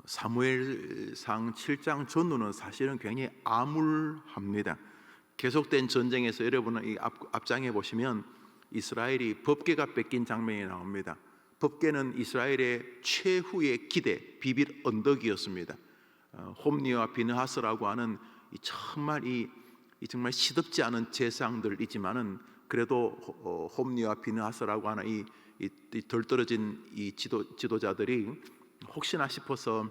사무엘상 7장 전후는 사실은 굉장히 암울합니다. 계속된 전쟁에서 여러분은 이 앞장에 보시면 이스라엘이 법궤가 뺏긴 장면이 나옵니다. 법궤는 이스라엘의 최후의 기대, 비빌 언덕이었습니다. 홈니와 비느하스라고 하는 정말 시덥지 않은 제사장들이지만은 그래도 홈니와 비느하스라고 하는 이 덜 떨어진 이 지도자들이 혹시나 싶어서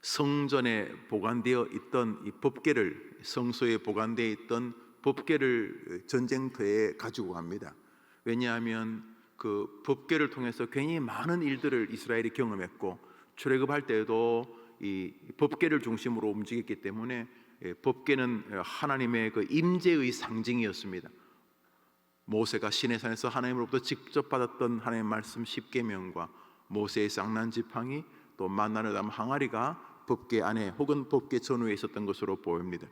성전에 보관되어 있던 이 법궤를, 성소에 보관되어 있던 법궤를 전쟁터에 가지고 갑니다. 왜냐하면 그 법궤를 통해서 굉장히 많은 일들을 이스라엘이 경험했고, 출애굽할 때에도 이 법궤를 중심으로 움직였기 때문에 법궤는 하나님의 그 임재의 상징이었습니다. 모세가 시내산에서 하나님으로부터 직접 받았던 하나님의 말씀 10계명과 모세의 쌍난 지팡이, 또 만나를 담은 항아리가 법궤 안에 혹은 법궤 전후에 있었던 것으로 보입니다.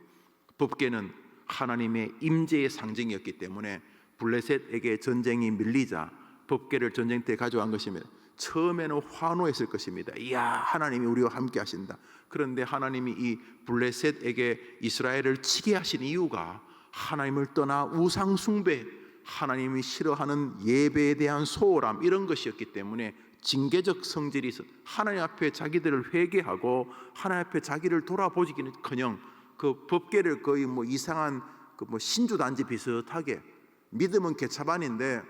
법궤는 하나님의 임재의 상징이었기 때문에 블레셋에게 전쟁이 밀리자 법궤를 전쟁터에 가져간 것입니다. 처음에는 환호했을 것입니다. 이야, 하나님이 우리와 함께 하신다. 그런데 하나님이 이 블레셋에게 이스라엘을 치게 하신 이유가 하나님을 떠나 우상 숭배, 하나님이 싫어하는 예배에 대한 소홀함, 이런 것이었기 때문에 징계적 성질이 있어 하나님 앞에 자기들을 회개하고 하나님 앞에 자기를 돌아보기는커녕 그 법궤를 거의 이상한 신주단지 비슷하게, 믿음은 개차반인데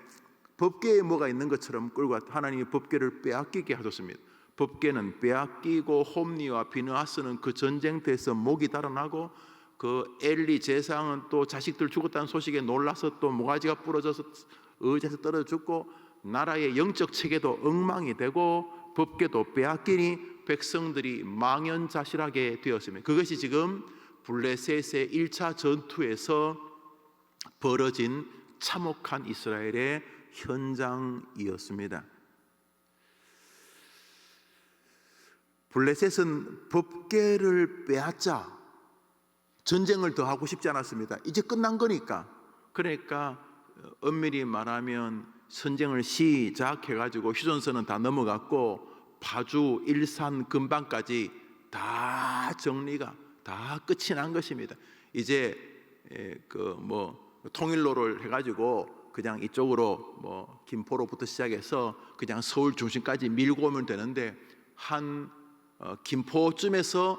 법궤에 뭐가 있는 것처럼 끌고 왔다. 하나님이 법궤를 빼앗기게 하셨습니다. 법궤는 빼앗기고 홈니와 비느하스는 그 전쟁터에서 목이 달아나고, 그 엘리 제사장은 또 자식들 죽었다는 소식에 놀라서 또 모가지가 부러져서 의자에서 떨어져 죽고, 나라의 영적 체계도 엉망이 되고 법궤도 빼앗기니 백성들이 망연자실하게 되었습니다. 그것이 지금 블레셋의 1차 전투에서 벌어진 참혹한 이스라엘의 현장이었습니다. 블레셋은 법궤를 빼앗자 전쟁을 더 하고 싶지 않았습니다. 이제 끝난 거니까. 그러니까 엄밀히 말하면 전쟁을 시작해가지고 휴전선은 다 넘어갔고 파주, 일산, 금방까지 다 정리가 다 끝이 난 것입니다. 이제 통일로를 해가지고 그냥 이쪽으로 김포로부터 시작해서 그냥 서울 중심까지 밀고 오면 되는데, 김포쯤에서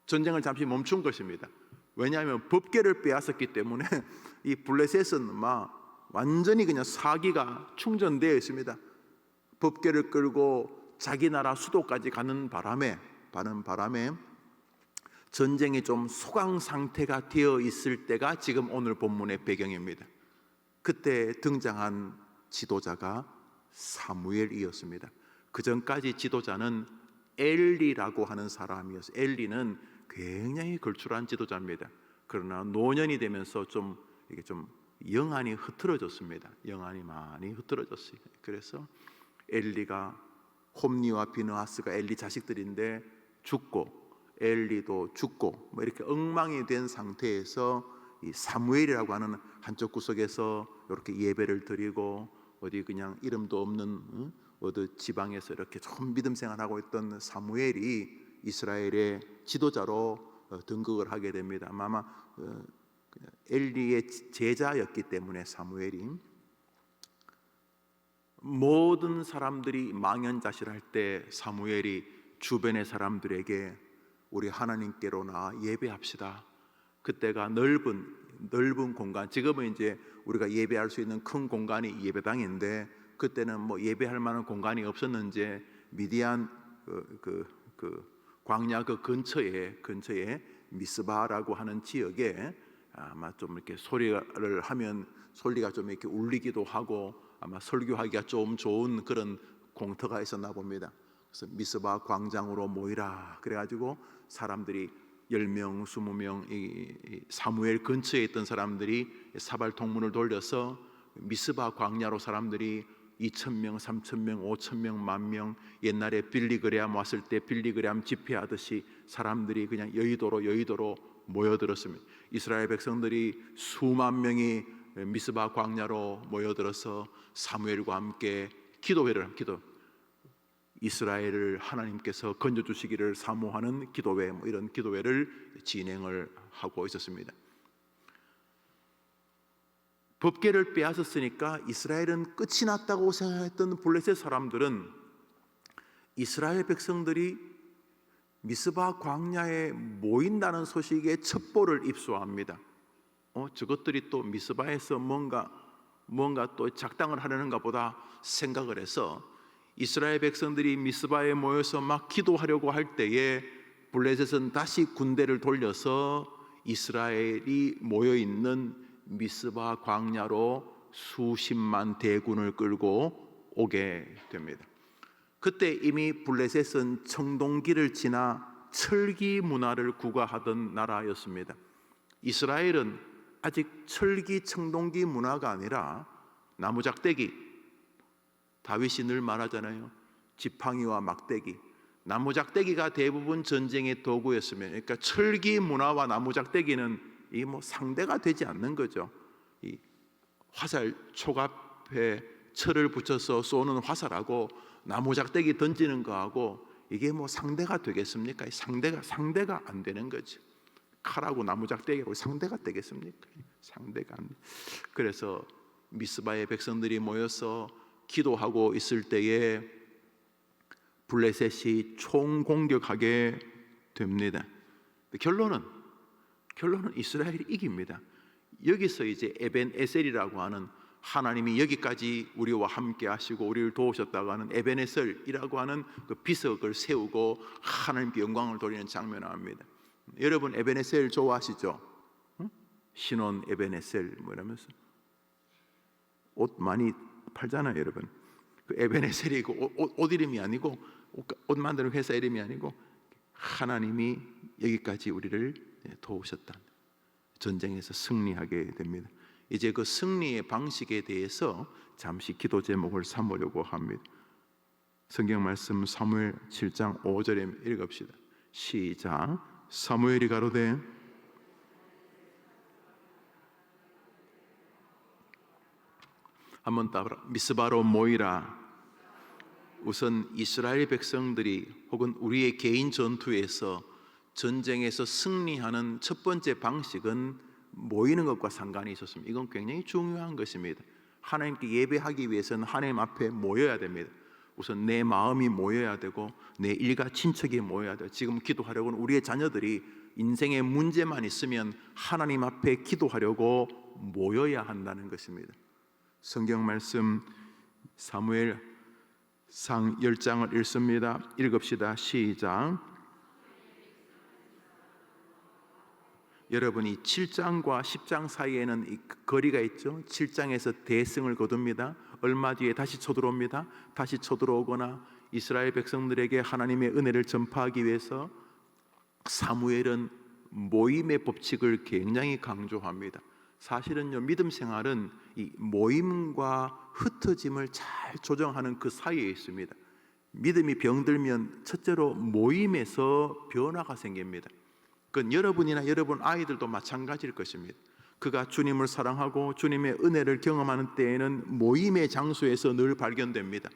전쟁을 잠시 멈춘 것입니다. 왜냐하면 법궤를 빼앗았기 때문에 이 블레셋은 완전히 그냥 사기가 충전되어 있습니다. 법궤를 끌고 자기 나라 수도까지 가는 바람에 전쟁이 좀 소강 상태가 되어 있을 때가 지금 오늘 본문의 배경입니다. 그때 등장한 지도자가 사무엘이었습니다. 그 전까지 지도자는 엘리라고 하는 사람이었어요. 엘리는 굉장히 걸출한 지도자입니다. 그러나 노년이 되면서 이게 영안이 흐트러졌습니다. 영안이 많이 흐트러졌어요. 그래서 엘리가, 홈니와 비느하스가 엘리 자식들인데 죽고, 엘리도 죽고 이렇게 엉망이 된 상태에서 이 사무엘이라고 하는 한쪽 구석에서 이렇게 예배를 드리고, 어디 그냥 이름도 없는 어디 지방에서 이렇게 좀 믿음 생활하고 있던 사무엘이 이스라엘의 지도자로 등극을 하게 됩니다. 아마 엘리의 제자였기 때문에 사무엘이, 모든 사람들이 망연자실할 때 사무엘이 주변의 사람들에게 우리 하나님께로 나아 예배합시다. 그때가 넓은 공간, 지금은 이제 우리가 예배할 수 있는 큰 공간이 예배당인데, 그때는 예배할 만한 공간이 없었는지 미디안 광야 그 근처에 미스바라고 하는 지역에 아마 좀 이렇게 소리를 하면 소리가 좀 이렇게 울리기도 하고 아마 설교하기가 좀 좋은 그런 공터가 있었나 봅니다. 그래서 미스바 광장으로 모이라 그래가지고 사람들이 10명, 20명, 이 사무엘 근처에 있던 사람들이 사발 통문을 돌려서 미스바 광야로 사람들이 2,000명, 3,000명, 5,000명, 10,000명, 옛날에 빌리그레암 왔을 때 빌리그레암 집회하듯이 사람들이 그냥 여의도로 모여들었습니다. 이스라엘 백성들이 수만 명이 미스바 광야로 모여들어서 사무엘과 함께 기도회를 기도. 이스라엘을 하나님께서 건져주시기를 사모하는 기도회, 이런 기도회를 진행을 하고 있었습니다. 법궤를 빼앗았으니까 이스라엘은 끝이 났다고 생각했던 블레셋 사람들은 이스라엘 백성들이 미스바 광야에 모인다는 소식에 첩보를 입수합니다. 저것들이 또 미스바에서 뭔가 또 작당을 하려는가 보다 생각을 해서 이스라엘 백성들이 미스바에 모여서 막 기도하려고 할 때에 블레셋은 다시 군대를 돌려서 이스라엘이 모여있는 미스바 광야로 수십만 대군을 끌고 오게 됩니다. 그때 이미 블레셋은 청동기를 지나 철기 문화를 구가하던 나라였습니다. 이스라엘은 아직 철기 청동기 문화가 아니라 나무작대기, 다윗이 늘 말하잖아요. 지팡이와 막대기, 나무작대기가 대부분 전쟁의 도구였으면, 그러니까 철기 문화와 나무작대기는 이 상대가 되지 않는 거죠. 이 화살 촉앞에 철을 붙여서 쏘는 화살하고 나무작대기 던지는 거하고 이게 상대가 되겠습니까? 상대가 안 되는 거죠. 칼하고 나무작대기하고 상대가 되겠습니까? 상대가 안 돼. 그래서 미스바의 백성들이 모여서 기도하고 있을 때에 블레셋이 총공격하게 됩니다. 결론은 이스라엘이 이깁니다. 여기서 이제 에벤에셀이라고 하는, 하나님이 여기까지 우리와 함께 하시고 우리를 도우셨다고 하는 에벤에셀이라고 하는 그 비석을 세우고 하나님께 영광을 돌리는 장면을 합니다. 여러분 에벤에셀 좋아하시죠? 신혼 에벤에셀 이러면서 옷 많이 팔잖아요, 여러분. 그 에벤에셀이 옷 이름이 아니고, 옷 만드는 회사 이름이 아니고, 하나님이 여기까지 우리를 도우셨다. 전쟁에서 승리하게 됩니다. 이제 그 승리의 방식에 대해서 잠시 기도 제목을 삼으려고 합니다. 성경 말씀 사무엘 7장 5절에 읽읍시다. 시작. 사무엘이 가로되 한번 따라 미스바로 모이라. 우선 이스라엘 백성들이 혹은 우리의 개인 전투에서 전쟁에서 승리하는 첫 번째 방식은 모이는 것과 상관이 있었습니다. 이건 굉장히 중요한 것입니다. 하나님께 예배하기 위해서는 하나님 앞에 모여야 됩니다. 우선 내 마음이 모여야 되고 내 일가 친척이 모여야 돼요. 지금 기도하려고는 우리의 자녀들이 인생에 문제만 있으면 하나님 앞에 기도하려고 모여야 한다는 것입니다. 성경 말씀 사무엘상 10장을 읽습니다. 읽읍시다. 시작. 여러분이 7장과 10장 사이에는 이 거리가 있죠. 7장에서 대승을 거둡니다. 얼마 뒤에 다시 쳐들어옵니다. 다시 쳐들어오거나 이스라엘 백성들에게 하나님의 은혜를 전파하기 위해서 사무엘은 모임의 법칙을 굉장히 강조합니다. 사실은요, 믿음 생활은 이 모임과 흩어짐을 잘 조정하는 그 사이에 있습니다. 믿음이 병들면 첫째로 모임에서 변화가 생깁니다. 그건 여러분이나 여러분 아이들도 마찬가지일 것입니다. 그가 주님을 사랑하고 주님의 은혜를 경험하는 때에는 모임의 장소에서 늘 발견됩니다.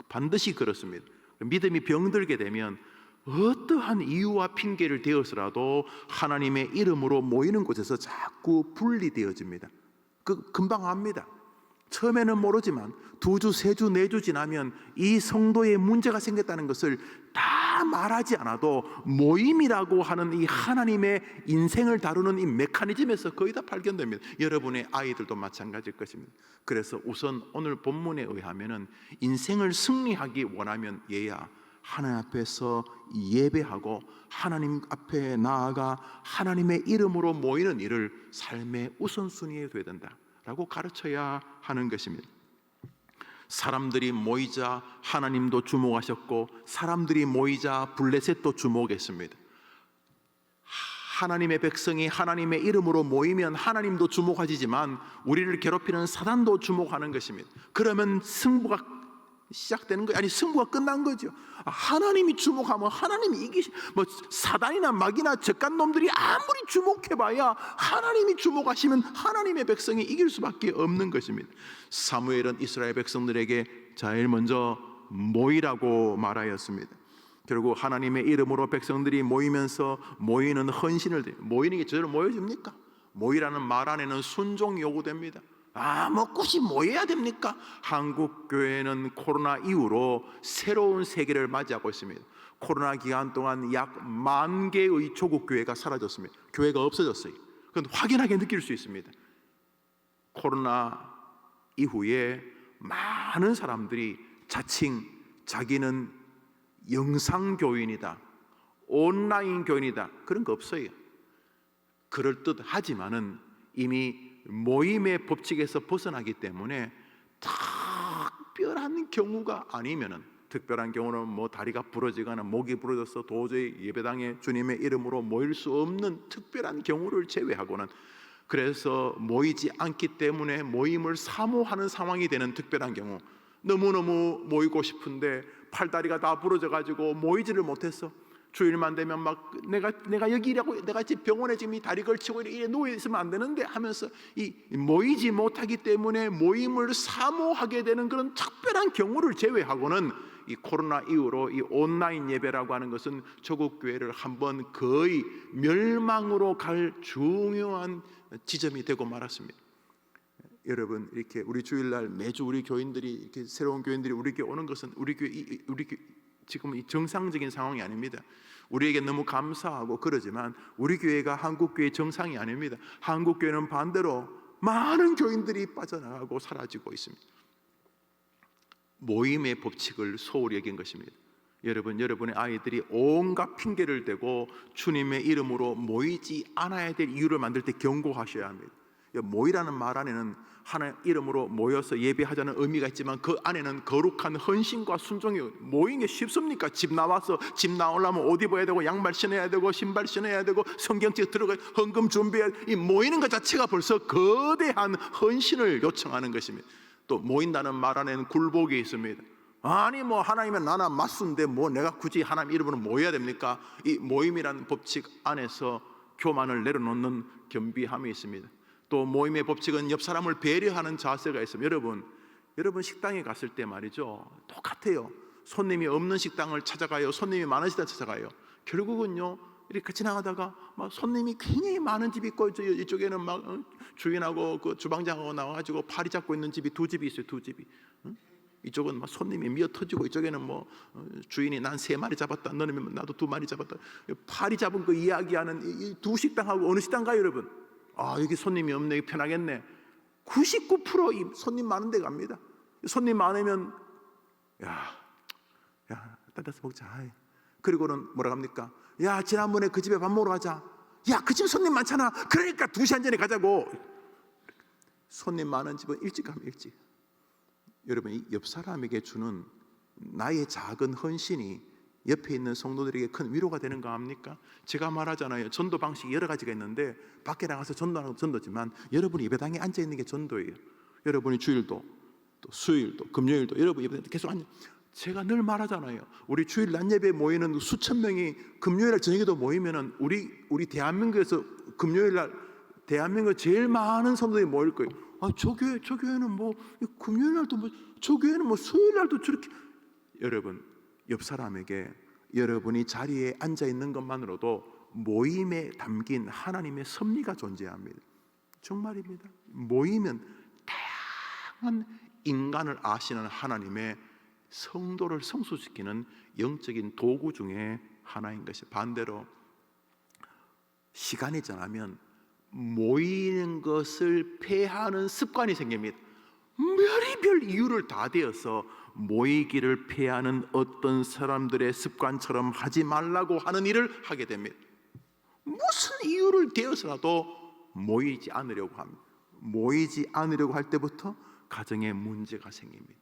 반드시 그렇습니다. 믿음이 병들게 되면 어떠한 이유와 핑계를 대어서라도 하나님의 이름으로 모이는 곳에서 자꾸 분리되어집니다. 금방 압니다. 처음에는 모르지만 2주, 3주, 4주 지나면 이 성도에 문제가 생겼다는 것을 다 말하지 않아도 모임이라고 하는 이 하나님의 인생을 다루는 이 메커니즘에서 거의 다 발견됩니다. 여러분의 아이들도 마찬가지일 것입니다. 그래서 우선 오늘 본문에 의하면은 인생을 승리하기 원하면 얘야 하나님 앞에서 예배하고 하나님 앞에 나아가 하나님의 이름으로 모이는 일을 삶의 우선순위에 둬야 된다라고 가르쳐야 하는 것입니다. 사람들이 모이자 하나님도 주목하셨고 사람들이 모이자 블레셋도 주목했습니다. 하나님의 백성이 하나님의 이름으로 모이면 하나님도 주목하지만 우리를 괴롭히는 사단도 주목하는 것입니다. 그러면 승부가 시작되는 거예요. 아니 승부가 끝난 거죠. 하나님이 주목하면 하나님이 사단이나 마귀나 적간 놈들이 아무리 주목해봐야 하나님이 주목하시면 하나님의 백성이 이길 수밖에 없는 것입니다. 사무엘은 이스라엘 백성들에게 제일 먼저 말하였습니다. 결국 하나님의 이름으로 백성들이 모이면서 모이는 헌신을 모이는 게 저절로 모여집니까? 모이라는 말 안에는 순종이 요구됩니다. 뭐 굳이 모여야 됩니까? 한국 교회는 코로나 이후로 새로운 세계를 맞이하고 있습니다. 코로나 기간 동안 약 10,000개의 조국 교회가 사라졌습니다. 교회가 없어졌어요. 그건 확연하게 느낄 수 있습니다. 코로나 이후에 많은 사람들이 자칭 자기는 영상 교인이다, 온라인 교인이다, 그런 거 없어요. 그럴듯하지만은 이미 모임의 법칙에서 벗어나기 때문에 특별한 경우가 아니면은, 특별한 경우는 뭐 다리가 부러지거나 목이 부러져서 도저히 예배당에 주님의 이름으로 모일 수 없는 특별한 경우를 제외하고는, 그래서 모이지 않기 때문에 모임을 사모하는 상황이 되는 특별한 경우, 너무너무 모이고 싶은데 팔다리가 다 부러져 가지고 모이지를 못했어. 주일만 되면 막 내가 여기라고, 내가 지금 병원에 지금 이 다리 걸치고 이렇게 누워 있으면 안 되는데 하면서 이 모이지 못하기 때문에 모임을 사모하게 되는 그런 특별한 경우를 제외하고는, 이 코로나 이후로 이 온라인 예배라고 하는 것은 조국 교회를 한번 거의 멸망으로 갈 중요한 지점이 되고 말았습니다. 여러분, 이렇게 우리 주일날 매주 우리 교인들이, 이렇게 새로운 교인들이 우리 교회 오는 것은 우리 교회 지금 이 정상적인 상황이 아닙니다. 우리에게 너무 감사하고 그러지만 우리 교회가 한국 교회 정상이 아닙니다. 한국 교회는 반대로 많은 교인들이 빠져나가고 사라지고 있습니다. 모임의 법칙을 소홀히 여긴 것입니다. 여러분의 아이들이 온갖 핑계를 대고 주님의 이름으로 모이지 않아야 될 이유를 만들 때 경고하셔야 합니다. 모이라는 말 안에는 하나님 이름으로 모여서 예배하자는 의미가 있지만, 그 안에는 거룩한 헌신과 순종이. 모이는 게 쉽습니까? 집 나오려면 옷 입어야 되고, 양말 신어야 되고, 신발 신어야 되고, 성경책 들어가 헌금 준비해야 돼. 이 모이는 것 자체가 벌써 거대한 헌신을 요청하는 것입니다. 또 모인다는 말 안에는 굴복이 있습니다. 아니 뭐 하나님은 나나 맞순데 뭐 내가 굳이 하나님 이름으로 모여야 됩니까? 이 모임이라는 법칙 안에서 교만을 내려놓는 겸비함이 있습니다. 또 모임의 법칙은 옆 사람을 배려하는 자세가 있습니다. 여러분 식당에 갔을 때 말이죠, 똑같아요. 손님이 없는 식당을 찾아가요, 손님이 많은 식당 찾아가요. 결국은요, 이렇게 지나가다가 막 손님이 굉장히 많은 집이 있고, 이쪽에는 막 주인하고 그 주방장하고 나와가지고 파리 잡고 있는 집이 두 집이 있어요. 두 집이. 이쪽은 막 손님이 미어 터지고, 이쪽에는 뭐 주인이 난 3마리 잡았다, 너는 나도 2마리 잡았다. 파리 잡은 그 이야기하는 이 두 식당하고 어느 식당 가요, 여러분? 여기 손님이 없네, 여기 편하겠네. 99% 이 손님 많은 데 갑니다. 손님 많으면 야, 딴 데서 먹자. 그리고는 뭐라 합니까? 야, 지난번에 그 집에 밥 먹으러 가자. 야, 그 집 손님 많잖아. 그러니까 2시간 전에 가자고. 손님 많은 집은 일찍 가면 일찍. 여러분, 이 옆 사람에게 주는 나의 작은 헌신이 옆에 있는 성도들에게 큰 위로가 되는 거 압니까? 제가 말하잖아요. 전도 방식이 여러 가지가 있는데, 밖에 나가서 전도하는 건 전도지만, 여러분이 예배당에 앉아 있는 게 전도예요. 여러분이 주일도, 또 수요일도, 금요일도 여러분 예배당에 계속 앉아. 제가 늘 말하잖아요. 우리 주일 낮 예배에 모이는 수천 명이 금요일 저녁에도 모이면은 우리 대한민국에서 금요일 날 대한민국 제일 많은 성도들이 모일 거예요. 저 교회는 뭐 금요일 날도 뭐, 저 교회는 뭐 수요일 날도 저렇게. 여러분, 옆 사람에게 여러분이 자리에 앉아 있는 것만으로도 모임에 담긴 하나님의 섭리가 존재합니다. 정말입니다. 모이면 다양한 인간을 아시는 하나님의 성도를 성수시키는 영적인 도구 중에 하나인 것이, 반대로 시간이 지나면 모이는 것을 폐하는 습관이 생깁니다. 별의별 이유를 다 대어서 모이기를 폐하는 어떤 사람들의 습관처럼 하지 말라고 하는 일을 하게 됩니다. 무슨 이유를 대어서라도 모이지 않으려고 합니다. 모이지 않으려고 할 때부터 가정에 문제가 생깁니다.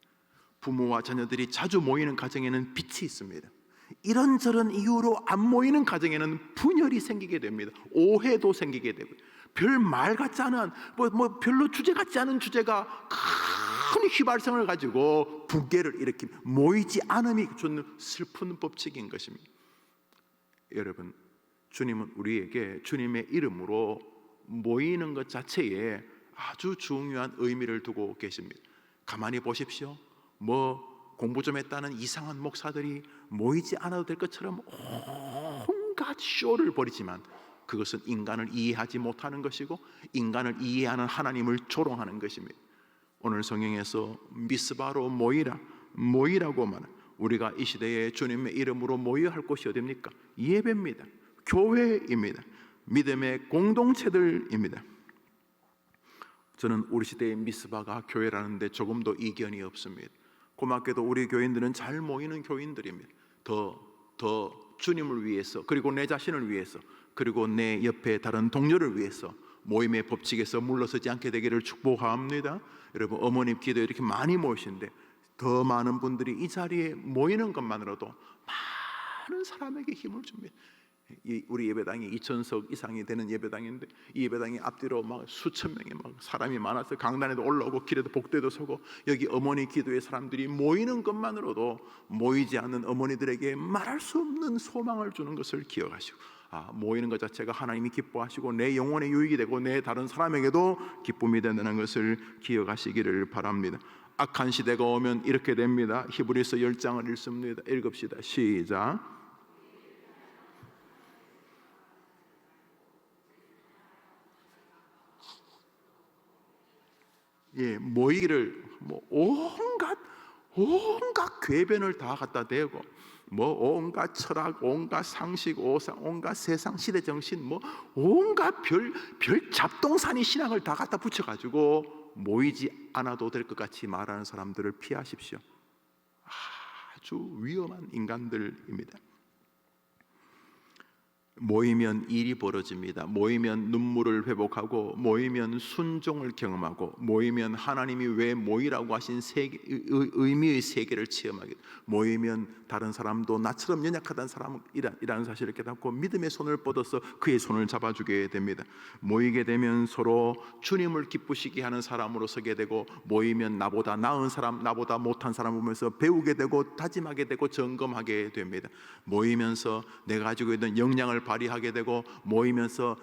부모와 자녀들이 자주 모이는 가정에는 빛이 있습니다. 이런저런 이유로 안 모이는 가정에는 분열이 생기게 됩니다. 오해도 생기게 되고, 별 말 같지 않은 뭐 별로 주제 같지 않은 주제가 큰 휘발성을 가지고 붕괴를 일으킵니다. 모이지 않음이 주는 슬픈 법칙인 것입니다. 여러분, 주님은 우리에게 주님의 이름으로 모이는 것 자체에 아주 중요한 의미를 두고 계십니다. 가만히 보십시오. 뭐 공부 좀 했다는 이상한 목사들이 모이지 않아도 될 것처럼 온갖 쇼를 벌이지만 그것은 인간을 이해하지 못하는 것이고 인간을 이해하는 하나님을 조롱하는 것입니다. 오늘 성경에서 미스바로 모이라고 말한, 우리가 이 시대에 주님의 이름으로 모여야 할 곳이 어디입니까? 예배입니다. 교회입니다. 믿음의 공동체들입니다. 저는 우리 시대의 미스바가 교회라는데 조금도 이견이 없습니다. 고맙게도 우리 교인들은 잘 모이는 교인들입니다. 더 주님을 위해서, 그리고 내 자신을 위해서, 그리고 내 옆에 다른 동료를 위해서 모임의 법칙에서 물러서지 않게 되기를 축복합니다. 여러분, 어머님 기도에 이렇게 많이 모이시는데 더 많은 분들이 이 자리에 모이는 것만으로도 많은 사람에게 힘을 줍니다. 우리 예배당이 2,000석 이상이 되는 예배당인데 이 예배당이 앞뒤로 막 수천 명의 막 사람이 많아서 강단에도 올라오고 길에도 복도에도 서고, 여기 어머니 기도에 사람들이 모이는 것만으로도 모이지 않는 어머니들에게 말할 수 없는 소망을 주는 것을 기억하시고, 모이는 것 자체가 하나님이 기뻐하시고 내 영혼의 유익이 되고 내 다른 사람에게도 기쁨이 된다는 것을 기억하시기를 바랍니다. 악한 시대가 오면 이렇게 됩니다. 히브리서 10장을 읽습니다. 읽읍시다. 시작. 모이기를 온갖 궤변을 다 갖다 대고 온갖 철학, 온갖 상식, 온갖 세상 시대 정신, 온갖 별 잡동사니 신앙을 다 갖다 붙여가지고 모이지 않아도 될 것 같이 말하는 사람들을 피하십시오. 아주 위험한 인간들입니다. 모이면 일이 벌어집니다. 모이면 눈물을 회복하고, 모이면 순종을 경험하고, 모이면 하나님이 왜 모이라고 하신 의미의 세계를 체험하게, 모이면 다른 사람도 나처럼 연약하다는 사람이라는 사실을 깨닫고 믿음의 손을 뻗어서 그의 손을 잡아주게 됩니다. 모이게 되면 서로 주님을 기쁘시게 하는 사람으로 서게 되고, 모이면 나보다 나은 사람, 나보다 못한 사람 보면서 배우게 되고 다짐하게 되고 점검하게 됩니다. 모이면서 내가 가지고 있는 역량을 발휘하게 되고, 모이면서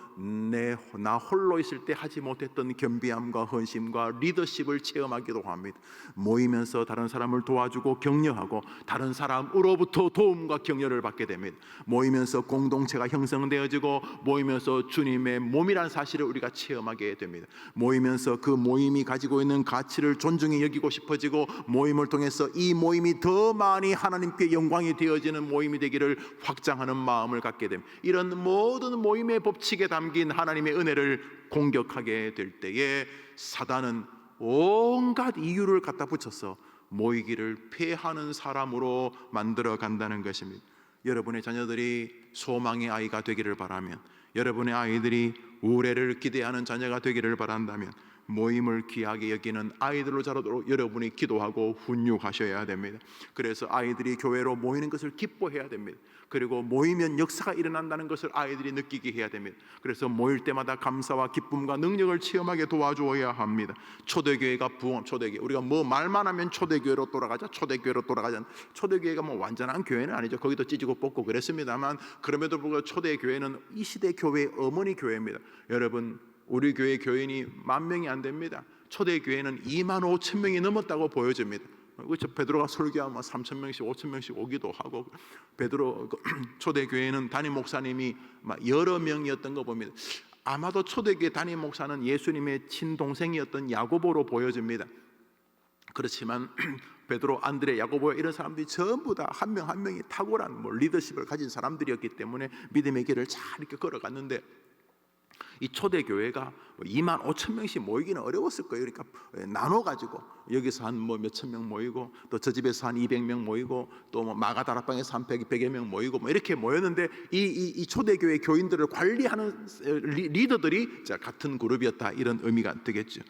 나 홀로 있을 때 하지 못했던 겸비함과 헌신과 리더십을 체험하기도 합니다. 모이면서 다른 사람을 도와주고 격려하고 다른 사람으로부터 도움과 격려를 받게 됩니다. 모이면서 공동체가 형성되어지고, 모이면서 주님의 몸이라는 사실을 우리가 체험하게 됩니다. 모이면서 그 모임이 가지고 있는 가치를 존중히 여기고 싶어지고, 모임을 통해서 이 모임이 더 많이 하나님께 영광이 되어지는 모임이 되기를 확장하는 마음을 갖게 됩니다. 이런 모든 모임의 법칙에 담긴 하나님의 은혜를 공격하게 될 때에 사단은 온갖 이유를 갖다 붙여서 모이기를 폐하는 사람으로 만들어 간다는 것입니다. 여러분의 자녀들이 소망의 아이가 되기를 바라면, 여러분의 아이들이 우레를 기대하는 자녀가 되기를 바란다면, 모임을 귀하게 여기는 아이들로 자라도록 여러분이 기도하고 훈육하셔야 됩니다. 그래서 아이들이 교회로 모이는 것을 기뻐해야 됩니다. 그리고 모이면 역사가 일어난다는 것을 아이들이 느끼게 해야 됩니다. 그래서 모일 때마다 감사와 기쁨과 능력을 체험하게 도와주어야 합니다. 초대교회가 부흥, 초대교회, 우리가 말만 하면 초대교회로 돌아가자, 초대교회로 돌아가자. 초대교회가 완전한 교회는 아니죠. 거기도 찢고 뽑고 그랬습니다만, 그럼에도 불구하고 초대교회는 이 시대 교회의 어머니 교회입니다. 여러분, 우리 교회 교인이 10,000명이 안 됩니다. 초대교회는 25,000명이 넘었다고 보여집니다. 그렇죠? 베드로가 설교하면 3,000명씩 5,000명씩 오기도 하고, 베드로 초대교회는 담임 목사님이 여러 명이었던 거 봅니다. 아마도 초대교회 담임 목사는 예수님의 친동생이었던 야고보로 보여집니다. 그렇지만 베드로, 안드레, 야고보 이런 사람들이 전부 다 한 명 한 명이 탁월한 리더십을 가진 사람들이었기 때문에 믿음의 길을 잘 이렇게 걸어갔는데, 이 초대교회가 25,000명씩 모이기는 어려웠을 거예요. 그러니까 나눠가지고 여기서 한 몇천 명 모이고, 또 저 집에서 한 200명 모이고, 또 마가다락방에서 한 100여 명 모이고 이렇게 모였는데, 이 초대교회 교인들을 관리하는 리더들이 같은 그룹이었다, 이런 의미가 되겠죠.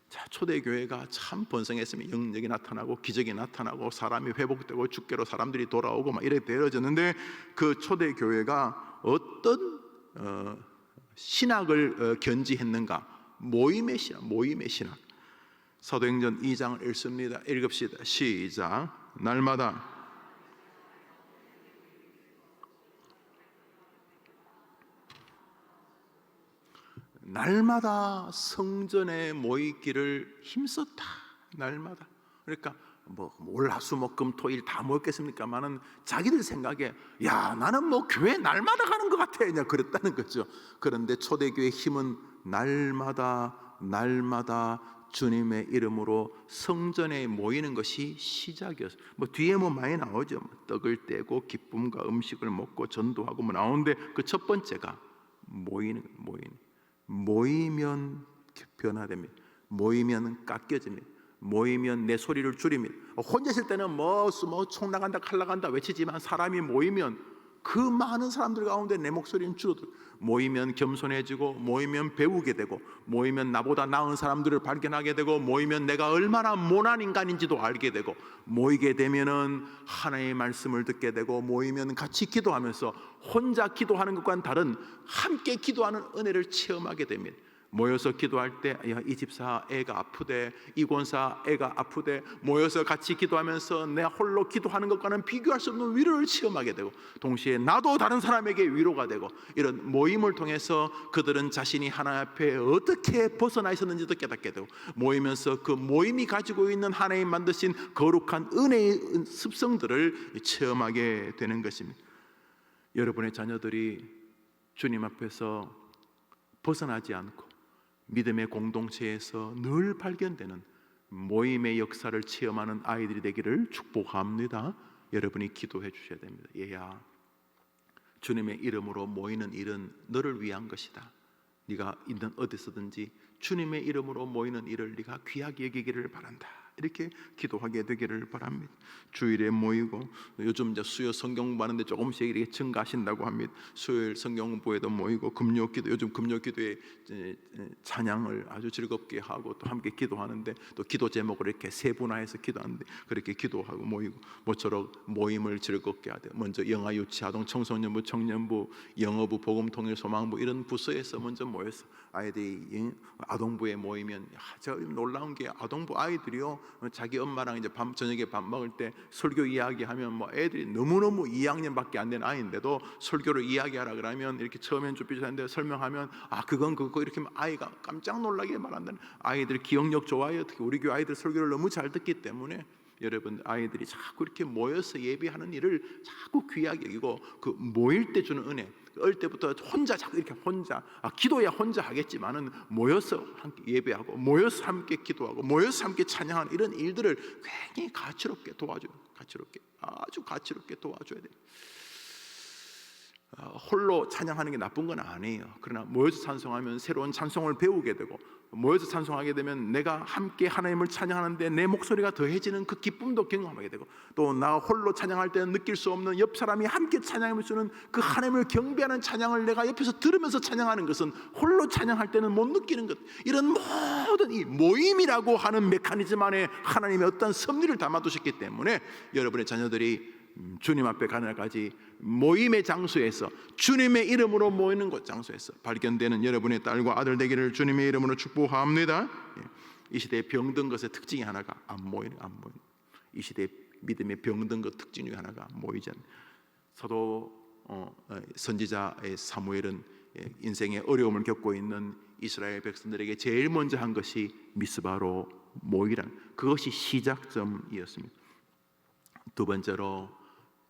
자, 초대교회가 참 번성했으면 영역이 나타나고 기적이 나타나고 사람이 회복되고 주께로 사람들이 돌아오고 이렇게 되어졌는데, 그 초대교회가 어떤 신학을 견지했는가? 모임의 신학. 사도행전 2장을 읽습니다. 읽읍시다. 시작. 날마다 성전에 모이기를 힘썼다. 날마다. 그러니까 뭐 월화수목금토일 다 모였겠습니까만은 자기들 생각에 야 나는 뭐 교회 날마다 가는 것 같아 그냥 그랬다는 거죠. 그런데 초대교회의 힘은 날마다 주님의 이름으로 성전에 모이는 것이 시작이었어요. 뭐 뒤에 뭐 많이 나오죠. 뭐 떡을 떼고 기쁨과 음식을 먹고 전도하고 뭐 나오는데 그 첫 번째가 모이면 변화됩니다. 모이면 깎여집니다. 모이면 내 소리를 줄입니다. 혼자 있을 때는 총 나간다 칼 나간다 외치지만 사람이 모이면 그 많은 사람들 가운데 내 목소리는 줄어들어요. 모이면 겸손해지고 모이면 배우게 되고 모이면 나보다 나은 사람들을 발견하게 되고 모이면 내가 얼마나 못난 인간인지도 알게 되고 모이게 되면은 하나님의 말씀을 듣게 되고 모이면 같이 기도하면서 혼자 기도하는 것과는 다른 함께 기도하는 은혜를 체험하게 됩니다. 모여서 기도할 때 이 집사 애가 아프대, 이 권사 애가 아프대, 모여서 같이 기도하면서 내 홀로 기도하는 것과는 비교할 수 없는 위로를 체험하게 되고 동시에 나도 다른 사람에게 위로가 되고 이런 모임을 통해서 그들은 자신이 하나님 앞에 어떻게 벗어나 있었는지도 깨닫게 되고 모이면서 그 모임이 가지고 있는 하나님 만드신 거룩한 은혜의 습성들을 체험하게 되는 것입니다. 여러분의 자녀들이 주님 앞에서 벗어나지 않고 믿음의 공동체에서 늘 발견되는 모임의 역사를 체험하는 아이들이 되기를 축복합니다. 여러분이 기도해 주셔야 됩니다. 얘야, 주님의 이름으로 모이는 일은 너를 위한 것이다. 네가 있는 어디서든지 주님의 이름으로 모이는 일을 네가 귀하게 여기기를 바란다. 이렇게 기도하게 되기를 바랍니다. 주일에 모이고 요즘 이제 수요 성경 공부하는데 조금씩 이렇게 증가하신다고 합니다. 수요일 성경 공부에도 모이고 금요기도 요즘 금요기도에 찬양을 아주 즐겁게 하고 또 함께 기도하는데 또 기도 제목을 이렇게 세분화해서 기도하는데 그렇게 기도하고 모이고 모처럼 모임을 즐겁게 하되 먼저 영아 유치 아동 청소년부 청년부 영어부 복음통일 소망부 이런 부서에서 먼저 모여서 아이들이 아동부에 모이면 저 놀라운 게 아동부 아이들이요 자기 엄마랑 이제 저녁에 밥 먹을 때 설교 이야기하면 뭐 애들이 너무너무 2학년밖에 안 된 아이인데도 설교를 이야기하라 그러면 이렇게 처음엔 좀 삐졌는데 설명하면 그건 그거 이렇게 아이가 깜짝 놀라게 말한다는 아이들 기억력 좋아요. 특히 우리 교회 아이들 설교를 너무 잘 듣기 때문에 여러분 아이들이 자꾸 이렇게 모여서 예배하는 일을 자꾸 귀하게 여기고 그 모일 때 주는 은혜 어릴 때부터 혼자 자꾸 이렇게 혼자 기도야 혼자 하겠지만은 모여서 함께 예배하고 모여서 함께 기도하고 모여서 함께 찬양하는 이런 일들을 굉장히 가치롭게 도와줘요. 아주 가치롭게 도와줘야 돼요. 홀로 찬양하는 게 나쁜 건 아니에요. 그러나 모여서 찬송하면 새로운 찬송을 배우게 되고 모여서 찬송하게 되면 내가 함께 하나님을 찬양하는데 내 목소리가 더해지는 그 기쁨도 경험하게 되고 또 나 홀로 찬양할 때는 느낄 수 없는 옆 사람이 함께 찬양하며 주는 그 하나님을 경배하는 찬양을 내가 옆에서 들으면서 찬양하는 것은 홀로 찬양할 때는 못 느끼는 것. 이런 모든 이 모임이라고 하는 메커니즘 안에 하나님의 어떤 섭리를 담아두셨기 때문에 여러분의 자녀들이 주님 앞에 가는 날까지 모임의 장소에서 주님의 이름으로 모이는 곳 장소에서 발견되는 여러분의 딸과 아들 되기를 주님의 이름으로 축복합니다. 이 시대에 병든 것의 특징이 하나가 안 모이는. 이 시대의 믿음의 병든 것 특징 중에 하나가 모이지 않는. 사도 선지자의 사무엘은 인생의 어려움을 겪고 있는 이스라엘 백성들에게 제일 먼저 한 것이 미스바로 모이란 그것이 시작점이었습니다. 두 번째로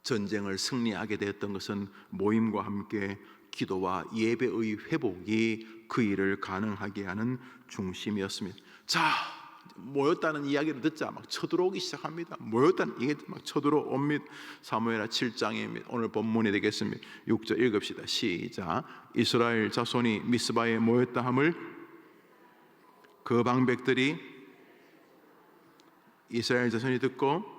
전쟁을 승리하게 되었던 것은 모임과 함께 기도와 예배의 회복이 그 일을 가능하게 하는 중심이었습니다. 자, 모였다는 이야기를 듣자 막 쳐들어오기 시작합니다. 모였다는 이게 막 쳐들어옵니다. 사무엘하 7장에 오늘 본문이 되겠습니다. 6절 읽읍시다. 시작. 이스라엘 자손이 미스바에 모였다 함을 그 방백들이 이스라엘 자손이 듣고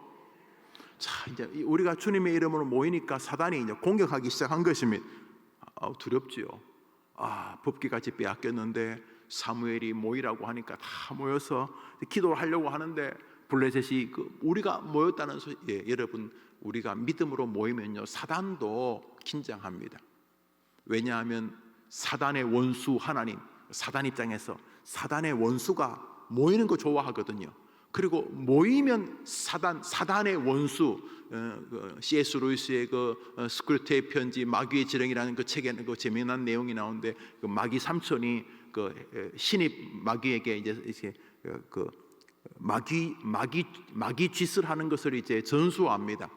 자, 이제 우리가 주님의 이름으로 모이니까 사단이 이제 공격하기 시작한 것입니다. 두렵지요. 법궤같이 빼앗겼는데 사무엘이 모이라고 하니까 다 모여서 기도를 하려고 하는데 블레셋이 우리가 모였다는 여러분 우리가 믿음으로 모이면요 사단도 긴장합니다. 왜냐하면 사단의 원수 하나님, 사단 입장에서 사단의 원수가 모이는 거 좋아하거든요. 그리고 모이면 사단의 원수 C.S. 루이스의 그 스크루테의 편지 마귀의 지령이라는 그 책에는 그 재미난 내용이 나오는데 그 마귀 삼촌이 그 신입 마귀에게 이제 이렇게 그 마귀 짓을 하는 것을 이제 전수합니다.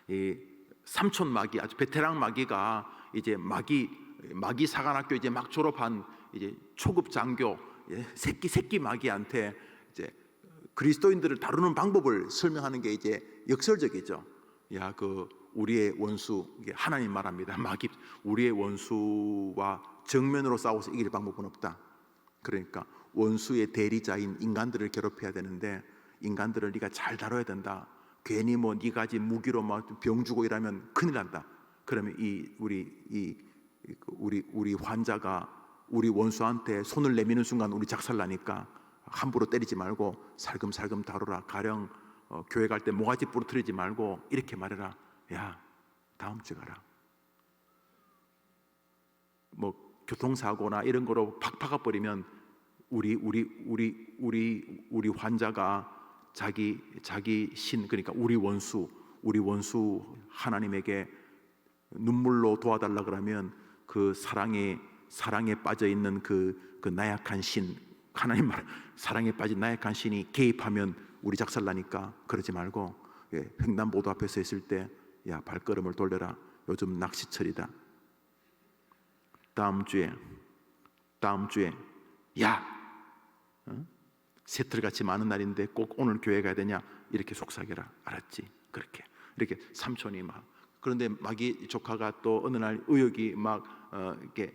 이 삼촌 마귀, 아주 베테랑 마귀가 이제 마귀 사관학교 이제 막 졸업한 이제 초급 장교, 새끼 마귀한테 이제 그리스도인들을 다루는 방법을 설명하는 게 이제 역설적이죠. 야, 그 우리의 원수, 이게 하나님 말합니다. 마귀, 우리의 원수와 정면으로 싸워서 이길 방법은 없다. 그러니까 원수의 대리자인 인간들을 괴롭혀야 되는데 인간들을 네가 잘 다뤄야 된다. 괜히 뭐 네가 가진 무기로 막 병 주고 이러면 큰일 난다. 그러면 우리 환자가 우리 원수한테 손을 내미는 순간 우리 작살나니까 함부로 때리지 말고 살금살금 다루라. 가령 교회 갈 때 모가지 부러뜨리지 말고 이렇게 말해라. 야, 다음 주에 가라. 뭐 교통사고나 이런 거로 팍 박아버리면 우리 환자가 자기 신, 그러니까 우리 원수 하나님에게 눈물로 도와달라 그러면 그 사랑에 빠져 있는 그 나약한 신, 하나님 말 사랑에 빠진 나약한 신이 개입하면 우리 작살나니까 그러지 말고, 횡단보도 앞에 서 있을 때 야, 발걸음을 돌려라. 요즘 낚시철이다. 다음 주에 야, 새틀같이 많은 날인데 꼭 오늘 교회 가야 되냐? 이렇게 속삭여라. 알았지? 그렇게 이렇게 삼촌이 막, 그런데 마귀 조카가 또 어느 날 의욕이 막 이렇게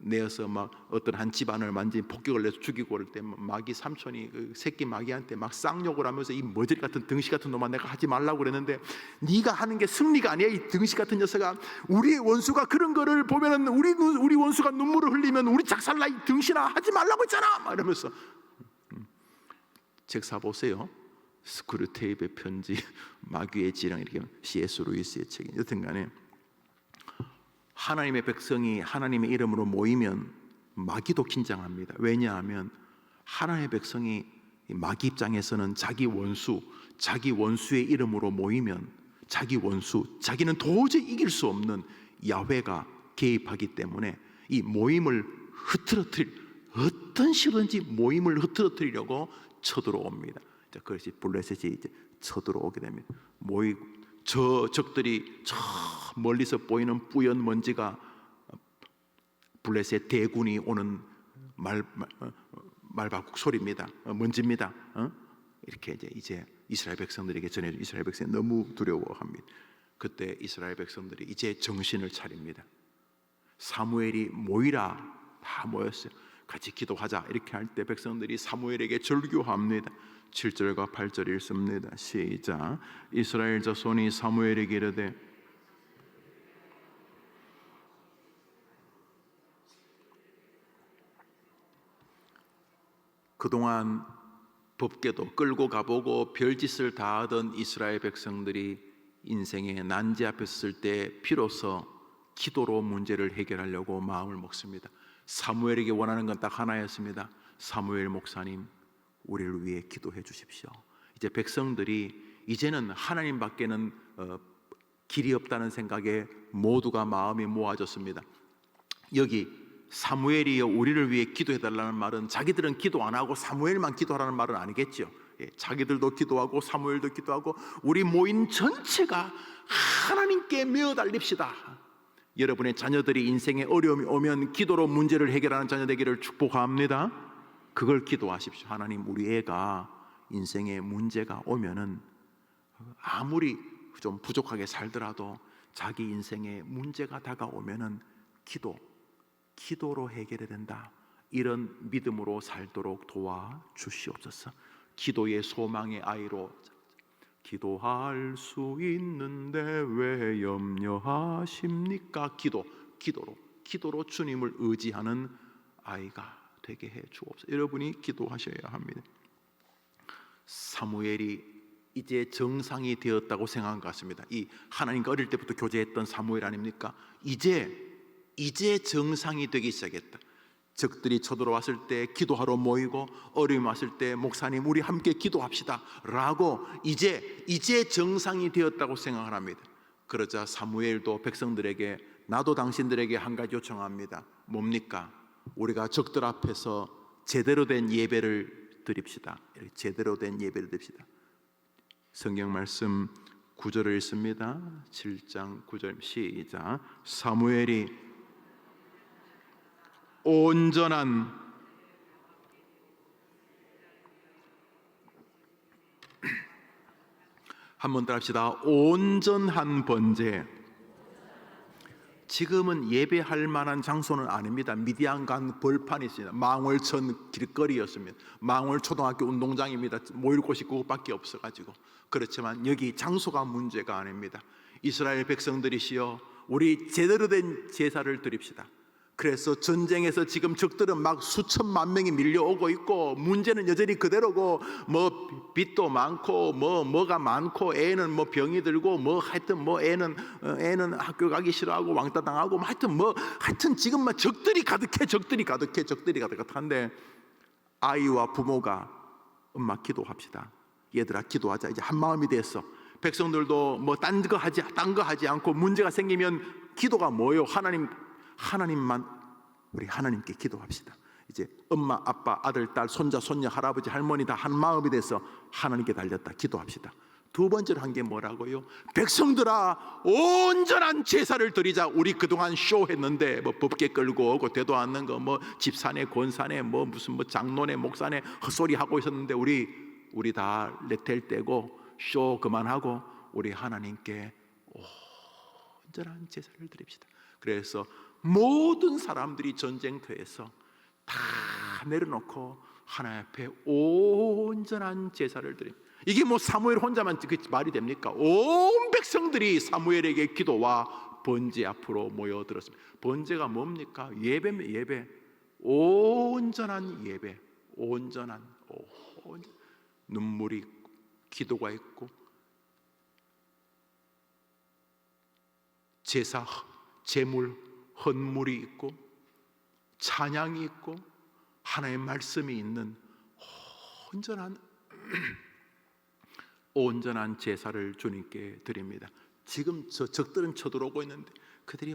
내어서 막 어떤 한 집안을 완전히 폭격을 내서 죽이고 그럴 때 마귀 삼촌이 그 새끼 마귀한테 막 쌍욕을 하면서 이 머저리 같은 등시 같은 놈아, 내가 하지 말라고 그랬는데 네가 하는 게 승리가 아니야. 이 등시 같은 녀석아, 우리 원수가 그런 거를 보면은 우리 원수가 눈물을 흘리면 우리 작살나. 이 등신아, 하지 말라고 했잖아. 막 이러면서 책 사보세요. 스크루테이프의 편지, 마귀의 지령, 이렇게 C.S. 루이스의 책이. 여튼간에 하나님의 백성이 하나님의 이름으로 모이면 마귀도 긴장합니다. 왜냐하면 하나님의 백성이 마귀 입장에서는 자기 원수의 이름으로 모이면 자기는 도저히 이길 수 없는 야훼가 개입하기 때문에 이 모임을 어떤 식으로든지 모임을 흐트러뜨리려고 쳐들어옵니다. 그것이 블레셋이 이제 쳐들어오게 됩니다. 저 적들이 저 멀리서 보이는 뿌연 먼지가 블레셋 대군이 오는 말바국 소리입니다. 먼지입니다. 이렇게 이제 이스라엘 백성들에게 전해. 이스라엘 백성이 너무 두려워합니다. 그때 이스라엘 백성들이 이제 정신을 차립니다. 사무엘이 모이라, 다 모였어요. 같이 기도하자. 이렇게 할 때 백성들이 사무엘에게 절규합니다. 7절과 8절 읽습니다. 시작. 이스라엘 자손이 사무엘에게 이르되 그동안 법궤도 끌고 가보고 별짓을 다 하던 이스라엘 백성들이 인생의 난제 앞에 섰을 때 비로소 기도로 문제를 해결하려고 마음을 먹습니다. 사무엘에게 원하는 건 딱 하나였습니다. 사무엘 목사님, 우리를 위해 기도해 주십시오. 이제 백성들이 이제는 하나님 밖에는 길이 없다는 생각에 모두가 마음이 모아졌습니다. 여기 사무엘이여 우리를 위해 기도해 달라는 말은 자기들은 기도 안 하고 사무엘만 기도하라는 말은 아니겠죠. 자기들도 기도하고 사무엘도 기도하고 우리 모인 전체가 하나님께 메어 달립시다. 여러분의 자녀들이 인생에 어려움이 오면 기도로 문제를 해결하는 자녀 되기를 축복합니다. 그걸 기도하십시오. 하나님, 우리 애가 인생에 문제가 오면은 아무리 좀 부족하게 살더라도 자기 인생에 문제가 다가오면은 기도로 해결해야 된다. 이런 믿음으로 살도록 도와주시옵소서. 기도의 소망의 아이로 기도할 수 있는데 왜 염려하십니까? 기도로 주님을 의지하는 아이가 되게 해 주옵소서. 여러분이 기도하셔야 합니다. 사무엘이 이제 정상이 되었다고 생각한 것 같습니다. 이 하나님과 어릴 때부터 교제했던 사무엘 아닙니까? 이제 정상이 되기 시작했다. 적들이 쳐들어왔을 때 기도하러 모이고 어려움이 왔을 때 목사님 우리 함께 기도합시다 라고 이제 정상이 되었다고 생각을 합니다. 그러자 사무엘도 백성들에게 나도 당신들에게 한 가지 요청합니다. 뭡니까? 우리가 적들 앞에서 제대로 된 예배를 드립시다. 이렇게 제대로 된 예배를 드립시다. 성경 말씀 9절을 읽습니다. 7장 9절 시작. 사무엘이 온전한 한번 따라 합시다. 온전한 번제. 지금은 예배할 만한 장소는 아닙니다. 미디안강 벌판이 있습니다. 망월천 길거리였습니다. 망월초등학교 운동장입니다. 모일 곳이 그것밖에 없어가지고. 그렇지만 여기 장소가 문제가 아닙니다. 이스라엘 백성들이시여, 우리 제대로 된 제사를 드립시다. 그래서 전쟁에서 지금 적들은 막 수천만 명이 밀려오고 있고, 문제는 여전히 그대로고, 뭐 빚도 많고, 뭐가 많고, 애는 뭐 병이 들고, 뭐 하여튼 뭐 애는 학교 가기 싫어하고 왕따 당하고, 하여튼 지금 막 적들이 가득한데, 아이와 부모가 엄마 기도합시다. 얘들아 기도하자. 이제 한 마음이 됐어. 백성들도 뭐 딴 거 하지 않고, 문제가 생기면 기도가 뭐요? 하나님만, 우리 하나님께 기도합시다. 이제 엄마, 아빠, 아들, 딸, 손자, 손녀, 할아버지, 할머니 다 한 마음이 돼서 하나님께 달렸다. 기도합시다. 두 번째로 한 게 뭐라고요? 백성들아, 온전한 제사를 드리자. 우리 그동안 쇼했는데 뭐 법계 끌고 오고 대도 않는 거, 뭐 집사네 권사네 뭐 무슨 뭐 장로네 목사네 헛소리 하고 있었는데, 우리 다 레텔 떼고 쇼 그만하고 우리 하나님께 온전한 제사를 드립시다. 그래서 모든 사람들이 전쟁터에서 다 내려놓고 하나님 앞에 온전한 제사를 드립니다. 이게 뭐 사무엘 혼자만 그 말이 됩니까? 온 백성들이 사무엘에게 기도와 번제 앞으로 모여들었습니다. 번제가 뭡니까? 예배입니다. 예배. 온전한 예배. 온전한 눈물이 있고, 기도가 있고, 제사, 제물, 헌물이 있고, 찬양이 있고, 하나님의 말씀이 있는 온전한 제사를 주님께 드립니다. 지금 적들은 쳐들어오고 있는데 그들이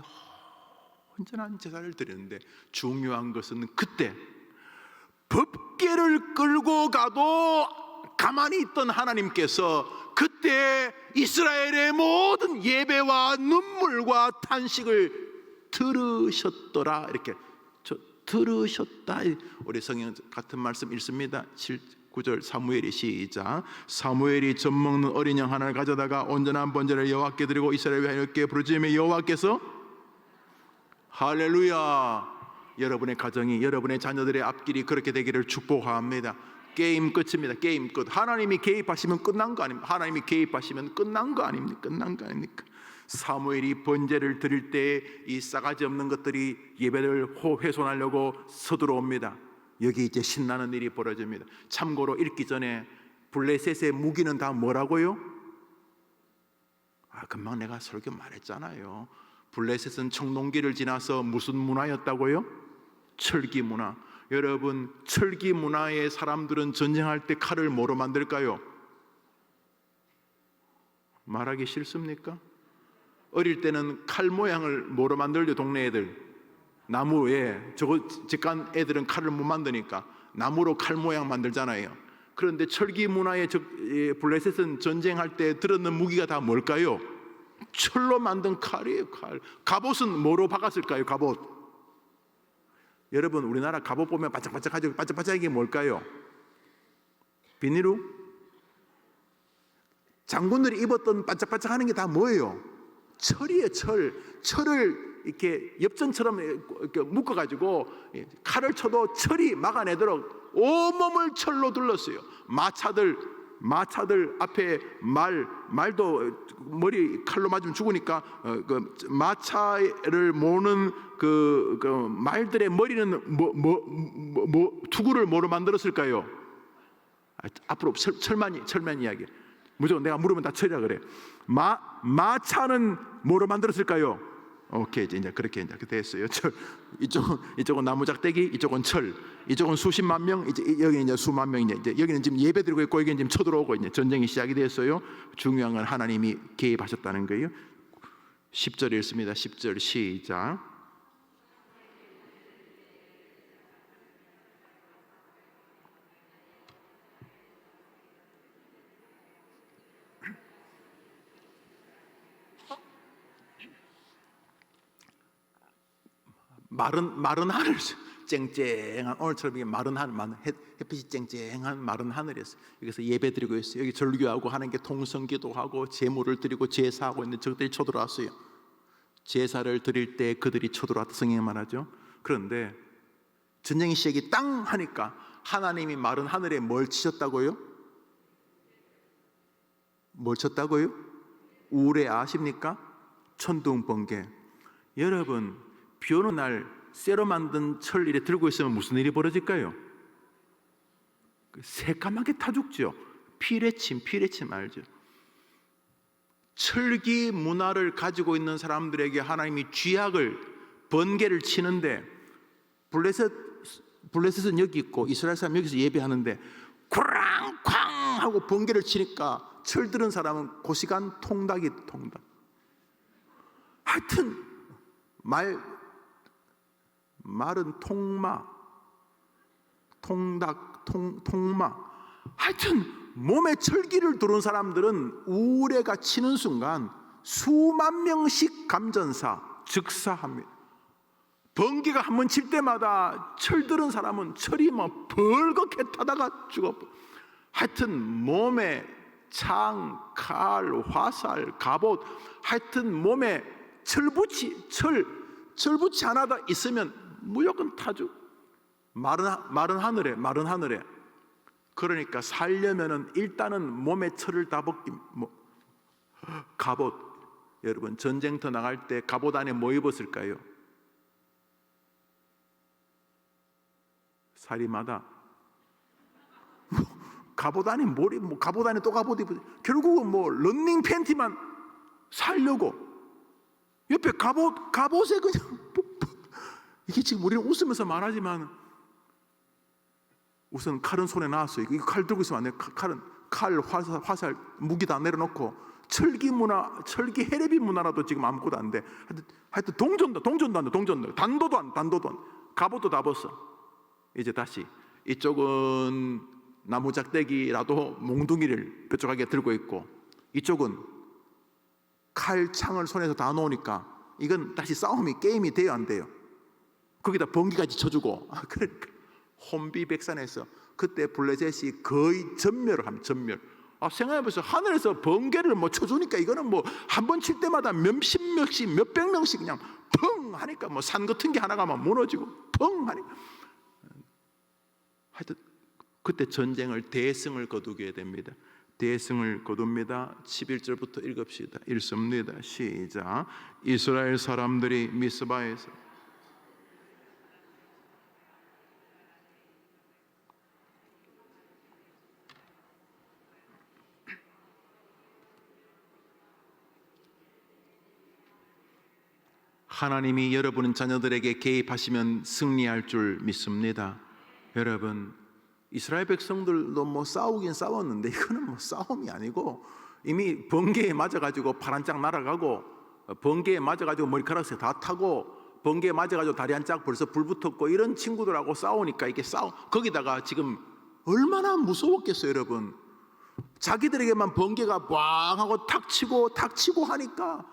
온전한 제사를 드리는데, 중요한 것은 그때 법궤를 끌고 가도 가만히 있던 하나님께서 그때 이스라엘의 모든 예배와 눈물과 탄식을 들으셨더라. 이렇게 들으셨다. 우리 성경 같은 말씀 읽습니다. 9절 사무엘이 시작. 사무엘이 젖 먹는 어린 양 하나를 가져다가 온전한 번제를 여호와께 드리고 이스라엘 하나님께 부르짖으며 여호와께서 할렐루야. 여러분의 가정이, 여러분의 자녀들의 앞길이 그렇게 되기를 축복합니다. 게임 끝입니다. 게임 끝. 하나님이 개입하시면 끝난 거 아닙니까? 하나님이 개입하시면 끝난 거 아닙니까? 끝난 거 아닙니까? 사무엘이 번제를 드릴 때 이 싸가지 없는 것들이 예배를 훼손하려고 서들어옵니다. 여기 이제 신나는 일이 벌어집니다. 참고로 읽기 전에 블레셋의 무기는 다 뭐라고요? 금방 내가 설교 말했잖아요. 블레셋은 청동기를 지나서 무슨 문화였다고요? 철기 문화. 여러분, 철기 문화의 사람들은 전쟁할 때 칼을 뭐로 만들까요? 말하기 싫습니까? 어릴 때는 칼 모양을 뭐로 만들죠? 동네 애들 나무에, 저거 직관 애들은 칼을 못 만드니까 나무로 칼 모양 만들잖아요. 그런데 철기 문화의 블레셋은 전쟁할 때 들었는 무기가 다 뭘까요? 철로 만든 칼이에요. 칼. 갑옷은 뭐로 박았을까요? 갑옷. 여러분, 우리나라 갑옷 보면 반짝반짝하죠. 반짝반짝한 게 뭘까요? 비닐로? 장군들이 입었던 반짝반짝하는 게 다 뭐예요? 철이에요. 철을 이렇게 엽전처럼 이렇게 묶어가지고 칼을 쳐도 철이 막아내도록 온몸을 철로 둘렀어요. 마차들 앞에 말도 머리 칼로 맞으면 죽으니까 그 마차를 모는 그 말들의 머리는 투구를 뭐로 만들었을까요? 앞으로 철만 이야기. 무조건 내가 물으면 다 철이라 그래. 마차는 뭐로 만들었을까요? 오케이, 이제 그렇게 이제 됐어요. 철. 이쪽은 나무작대기, 이쪽은 철. 이쪽은 수십만 명, 여기 이제 수만 명. 이제 여기는 지금 예배드리고 있고, 여기는 지금 쳐들어오고 이제 전쟁이 시작이 됐어요. 중요한 건 하나님이 개입하셨다는 거예요. 10절 읽습니다. 10절 시작. 마른 하늘, 쨍쨍한, 오늘처럼 이게 마른 하늘, 햇빛이 쨍쨍한 마른 하늘이었어요. 여기서 예배드리고 있어요. 여기 절규하고 하는 게 통성기도하고 제물을 드리고 제사하고 있는데 적들이 쳐들어왔어요. 제사를 드릴 때 그들이 쳐들어왔다 성경에 말하죠. 그런데 전쟁이 시작이 땅 하니까 하나님이 마른 하늘에 뭘 치셨다고요? 뭘 쳤다고요? 우레 아십니까? 천둥 번개. 여러분, 비 오는 날 쇠로 만든 철 이래 들고 있으면 무슨 일이 벌어질까요? 새까맣게 타 죽죠. 피레침 알죠? 철기 문화를 가지고 있는 사람들에게 하나님이 쥐약을, 번개를 치는데, 블레셋은 여기 있고 이스라엘 사람 여기서 예배하는데 쾅쾅 하고 번개를 치니까 철 들은 사람은 그 시간 통닭. 하여튼 말은 통마, 통닭, 통마. 하여튼 몸에 철기를 두른 사람들은 우레가 치는 순간 수만 명씩 감전사, 즉사합니다. 번개가 한 번 칠 때마다 철 들은 사람은 철이 막 벌겋게 타다가 죽어. 하여튼 몸에 창, 칼, 화살, 갑옷, 하여튼 몸에 철붙이 하나 더 있으면 무조건 타죽. 마른 하늘에. 그러니까 살려면은 일단은 몸에 철을 다 벗기. 갑옷. 여러분, 전쟁터 나갈 때 갑옷 안에 뭐 입었을까요? 사리마다 갑옷 안에 갑옷 안에 또 갑옷 입고 결국은 런닝 팬티만 살려고 옆에 갑옷에 그냥 이게 지금 우리는 웃으면서 말하지만 우선 칼은 손에 놨어요. 이거 칼 들고 있으면 안 돼요. 칼, 화살, 무기 다 내려놓고 철기 문화, 철기 헤레비 문화라도 지금 아무것도 안 돼. 하여튼 동전도 안 돼. 단도도 안. 갑옷도 다 벗어. 이제 다시 이쪽은 나무작대기라도 몽둥이를 뾰족하게 들고 있고 이쪽은 칼, 창을 손에서 다 놓으니까 이건 다시 게임이 돼요, 안 돼요? 거기다 번개까지 쳐주고. 그러니까 혼비백산에서 그때 블레셋이 거의 전멸을 합니다. 생각해보세요. 하늘에서 번개를 쳐주니까 이거는 한 번 칠 때마다 몇십 명씩, 몇백 명씩 그냥 펑 하니까 산 같은 게 하나가 막 무너지고 펑 하니까. 하여튼 그때 전쟁을 대승을 거두게 됩니다. 대승을 거둡니다. 11절부터 읽읍시다. 읽습니다. 시작. 이스라엘 사람들이 미스바에서 하나님이 여러분 자녀들에게 개입하시면 승리할 줄 믿습니다. 여러분, 이스라엘 백성들도 싸우긴 싸웠는데 이거는 싸움이 아니고 이미 번개에 맞아가지고 파란짝 날아가고 번개에 맞아가지고 머리카락에 다 타고 번개에 맞아가지고 다리 한짝 벌써 불 붙었고 이런 친구들하고 싸우니까 이게 거기다가 지금 얼마나 무서웠겠어요, 여러분. 자기들에게만 번개가 빵 하고 탁 치고 하니까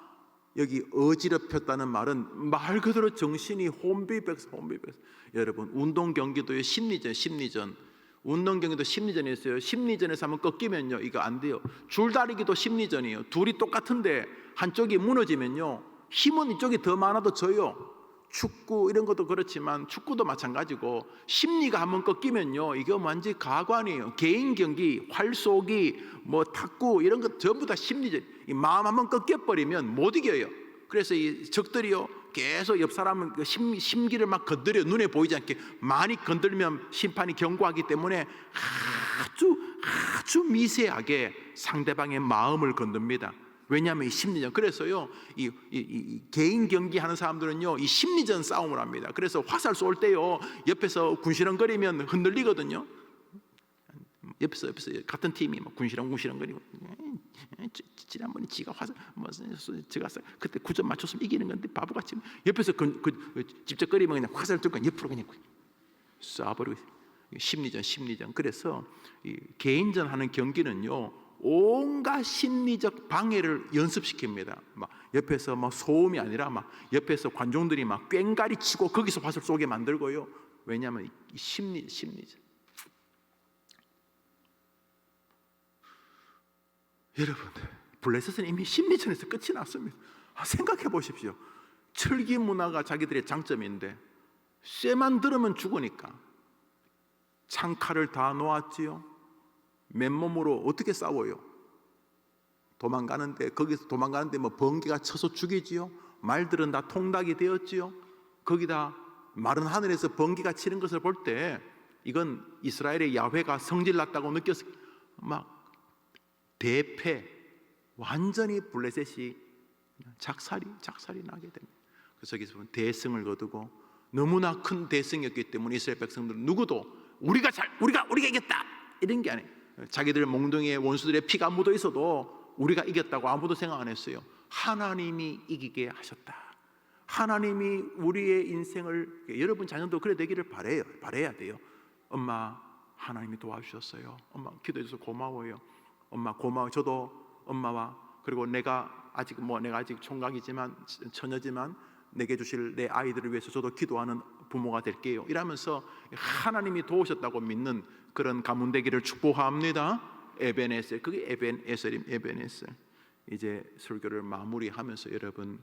여기 어지럽혔다는 말은 말 그대로 정신이 혼비백산. 여러분, 운동 경기도의 심리전. 운동 경기도 심리전이 있어요. 심리전에서 한번 꺾이면요, 이거 안 돼요. 줄다리기도 심리전이에요. 둘이 똑같은데 한쪽이 무너지면요, 힘은 이쪽이 더 많아도 져요. 축구 이런 것도 그렇지만 축구도 마찬가지고 심리가 한번 꺾이면요, 이거 완전히 가관이에요. 개인 경기, 활쏘기, 탁구 이런 것 전부 다 심리전. 이 마음 한번 꺾여버리면 못 이겨요. 그래서 이 적들이요, 계속 옆 사람은 심기를 막 건드려. 눈에 보이지 않게 많이 건들면 심판이 경고하기 때문에 아주 미세하게 상대방의 마음을 건듭니다. 왜냐하면 이 심리전. 그래서요, 이 개인 경기 하는 사람들은요, 이 심리전 싸움을 합니다. 그래서 화살 쏠 때요, 옆에서 군시렁거리면 흔들리거든요. 옆에서 같은 팀이 군시렁거리고 지난번에 지가 화살 제가 그때 9점 맞췄으면 이기는 건데 바보같이 옆에서 직접 거리면 그냥 화살 들고 옆으로 그냥 쏴버리고. 심리전. 그래서 이 개인전 하는 경기는요, 온갖 심리적 방해를 연습시킵니다. 옆에서 뭐 소음이 아니라 막 옆에서 관중들이 막 꽹가리 치고 거기서 화살 쏘게 만들고요. 왜냐하면 이 심리죠. 여러분, 블레셋은 이미 심리전에서 끝이 났습니다. 생각해 보십시오. 철기 문화가 자기들의 장점인데 쇠만 들으면 죽으니까 창칼을 다 놓았지요. 맨몸으로 어떻게 싸워요? 거기서 도망가는데 뭐 번개가 쳐서 죽이지요. 말들은 다 통닭이 되었지요. 거기다 마른 하늘에서 번개가 치는 것을 볼 때 이건 이스라엘의 야훼가 성질났다고 느꼈을 막 대패, 완전히 블레셋이 작살이 나게 됩니다. 그래서 여기서 보면 대승을 거두고 너무나 큰 대승이었기 때문에 이스라엘 백성들은 누구도 우리가 이겼다 이런 게 아니에요. 자기들 몽둥이에 원수들의 피가 묻어 있어도 우리가 이겼다고 아무도 생각 안 했어요. 하나님이 이기게 하셨다. 하나님이 우리의 인생을, 여러분 자녀도 그래 되기를 바라야 돼요. 엄마, 하나님이 도와주셨어요. 엄마 기도해 주셔서 고마워요. 엄마 고마워. 저도 엄마와, 그리고 내가 아직 총각이지만 처녀지만 내게 주실 내 아이들을 위해서 저도 기도하는 부모가 될게요. 이러면서 하나님이 도우셨다고 믿는 그런 가문 되기를 축복합니다. 에벤에셀, 그게 에벤에셀. 이제 설교를 마무리하면서 여러분,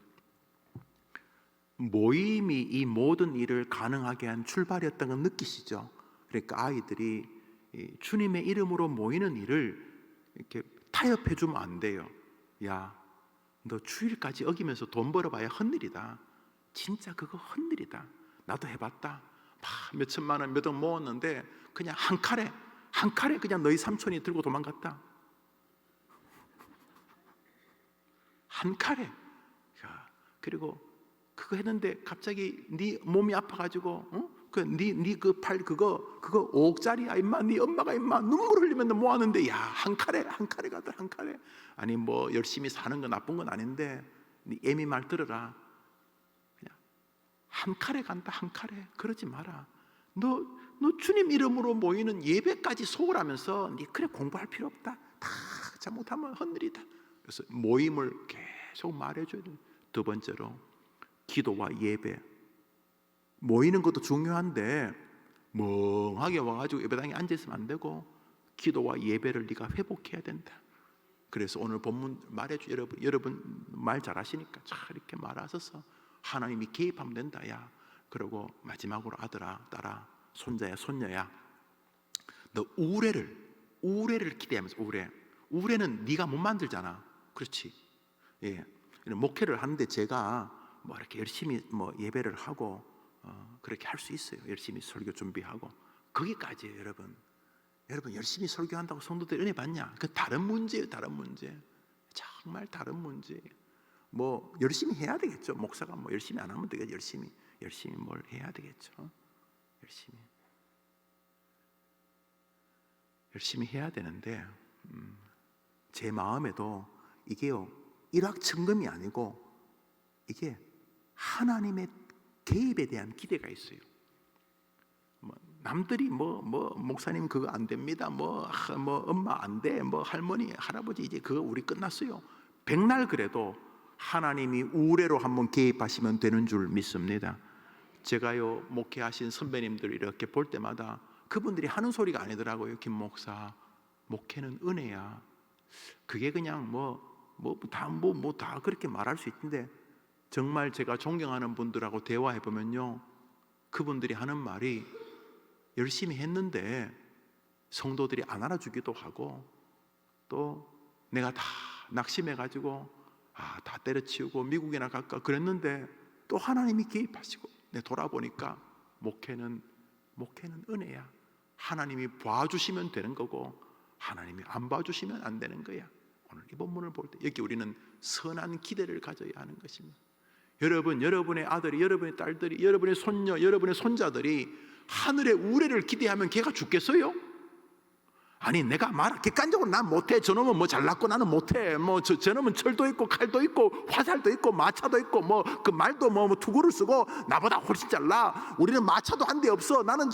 모임이 이 모든 일을 가능하게 한 출발이었다는 걸 느끼시죠? 그러니까 아이들이 주님의 이름으로 모이는 일을 이렇게 타협해 주면 안 돼요. 야, 너 주일까지 어기면서 돈 벌어봐야 헛일이다. 진짜 그거 헛일이다. 나도 해봤다. 몇 천만 원, 몇 억 모았는데 그냥 한 칼에 그냥 너희 삼촌이 들고 도망갔다. 한 칼에. 야, 그리고 그거 했는데 갑자기 네 몸이 아파가지고, 그 팔 그거 5억짜리야 임마. 네 엄마가 임마 눈물 흘리면 모았는데, 야, 한 칼에 가더라. 한 칼에. 아니 뭐 열심히 사는 건 나쁜 건 아닌데 네 애미 말 들어라. 그냥 한 칼에 간다. 한 칼에. 그러지 마라. 너 주님 이름으로 모이는 예배까지 소홀하면서 네 그래 공부할 필요 없다. 다 잘못하면 헛일이다. 그래서 모임을 계속 말해줘야 돼. 두 번째로 기도와 예배. 모이는 것도 중요한데 멍하게 와가지고 예배당에 앉아있으면 안 되고 기도와 예배를 네가 회복해야 된다. 그래서 오늘 본문 말해줘. 여러분 말 잘하시니까 잘 이렇게 말하셔서 하나님이 개입하면 된다. 야, 그리고 마지막으로 아들아, 딸아, 손자야, 손녀야, 너 우레를 기대하면서 우레는 네가 못 만들잖아. 그렇지? 예, 목회를 하는데 제가 뭐 이렇게 열심히 뭐 예배를 하고 그렇게 할 수 있어요. 열심히 설교 준비하고 거기까지예요. 여러분 열심히 설교한다고 성도들 은혜 받냐? 그 다른 문제예요. 다른 문제. 정말 다른 문제. 뭐 열심히 해야 되겠죠. 목사가 뭐 열심히 안 하면 되겠죠. 열심히 뭘 해야 되겠죠. 열심히 해야 되는데 제 마음에도 이게요, 일확천금이 아니고 이게 하나님의 개입에 대한 기대가 있어요. 남들이 뭐 목사님 그거 안 됩니다. 뭐 엄마 안 돼. 뭐 할머니 할아버지 이제 그거 우리 끝났어요. 백날 그래도 하나님이 우레로 한번 개입하시면 되는 줄 믿습니다. 제가요 목회하신 선배님들 이렇게 볼 때마다 그분들이 하는 소리가 아니더라고요. 김 목사, 목회는 은혜야. 그게 그냥 다 그렇게 말할 수 있는데 정말 제가 존경하는 분들하고 대화해 보면요, 그분들이 하는 말이 열심히 했는데 성도들이 안 알아주기도 하고 또 내가 다 낙심해 가지고 다 때려치우고 미국이나 갈까 그랬는데 또 하나님이 개입하시고 내 돌아보니까 목회는 은혜야. 하나님이 봐주시면 되는 거고 하나님이 안 봐주시면 안 되는 거야. 오늘 이 본문을 볼 때 여기 우리는 선한 기대를 가져야 하는 것입니다. 여러분의 아들이, 여러분의 딸들이, 여러분의 손녀, 여러분의 손자들이 하늘의 우레를 기대하면 걔가 죽겠어요? 아니 내가 객관적으로 난 못해. 저놈은 뭐 잘났고 나는 못해. 저놈은 철도 있고 칼도 있고 화살도 있고 마차도 있고 그 말도 투구를 쓰고 나보다 훨씬 잘나. 우리는 마차도 한 대 없어. 나는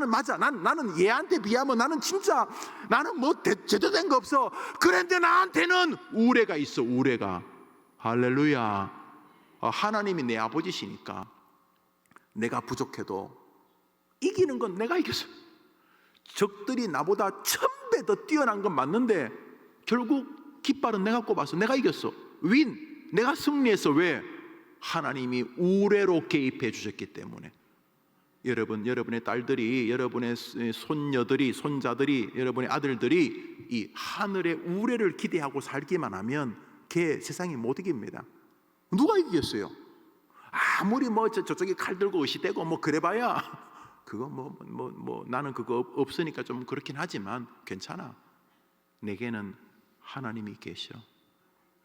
맞아. 나는 얘한테 비하면 나는 제대로 된 거 없어. 그런데 나한테는 우레가 있어. 우레가. 할렐루야. 하나님이 내 아버지시니까 내가 부족해도 이기는 건 내가 이겼어. 적들이 나보다 1000배 더 뛰어난 건 맞는데 결국 깃발은 내가 꼽아서 내가 이겼어. 윈, 내가 승리했어. 왜? 하나님이 우레로 개입해 주셨기 때문에. 여러분, 여러분의 딸들이, 여러분의 손녀들이, 손자들이, 여러분의 아들들이 이 하늘의 우레를 기대하고 살기만 하면 걔 세상이 못 이깁니다. 누가 이기겠어요? 아무리 저쪽에 칼 들고 의시대고 그래봐야 그거 나는 그거 없으니까 좀 그렇긴 하지만 괜찮아. 내게는 하나님이 계셔.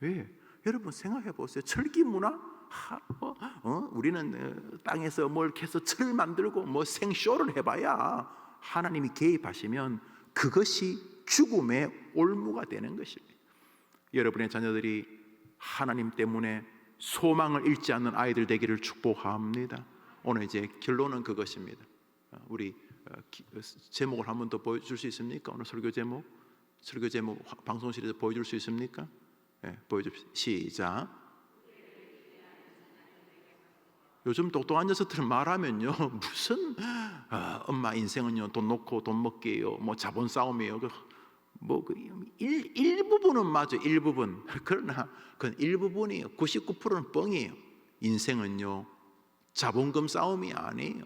왜? 여러분 생각해 보세요. 철기 문화? 우리는 땅에서 뭘 캐서 철을 만들고 생쇼를 해봐야 하나님이 개입하시면 그것이 죽음의 올무가 되는 것입니다. 여러분의 자녀들이 하나님 때문에 소망을 잃지 않는 아이들 되기를 축복합니다. 오늘 이제 결론은 그것입니다. 우리 제목을 한 번 더 보여줄 수 있습니까? 오늘 설교 제목 방송실에서 보여줄 수 있습니까? 네, 보여줍시다. 시작. 요즘 똑똑한 녀석들은 말하면요 무슨 엄마 인생은요 돈 놓고 돈 먹기예요, 자본 싸움이에요. 일부분은 맞아, 일부분. 그러나 그건 일부분이에요. 99%는 뻥이에요. 인생은요 자본금 싸움이 아니에요.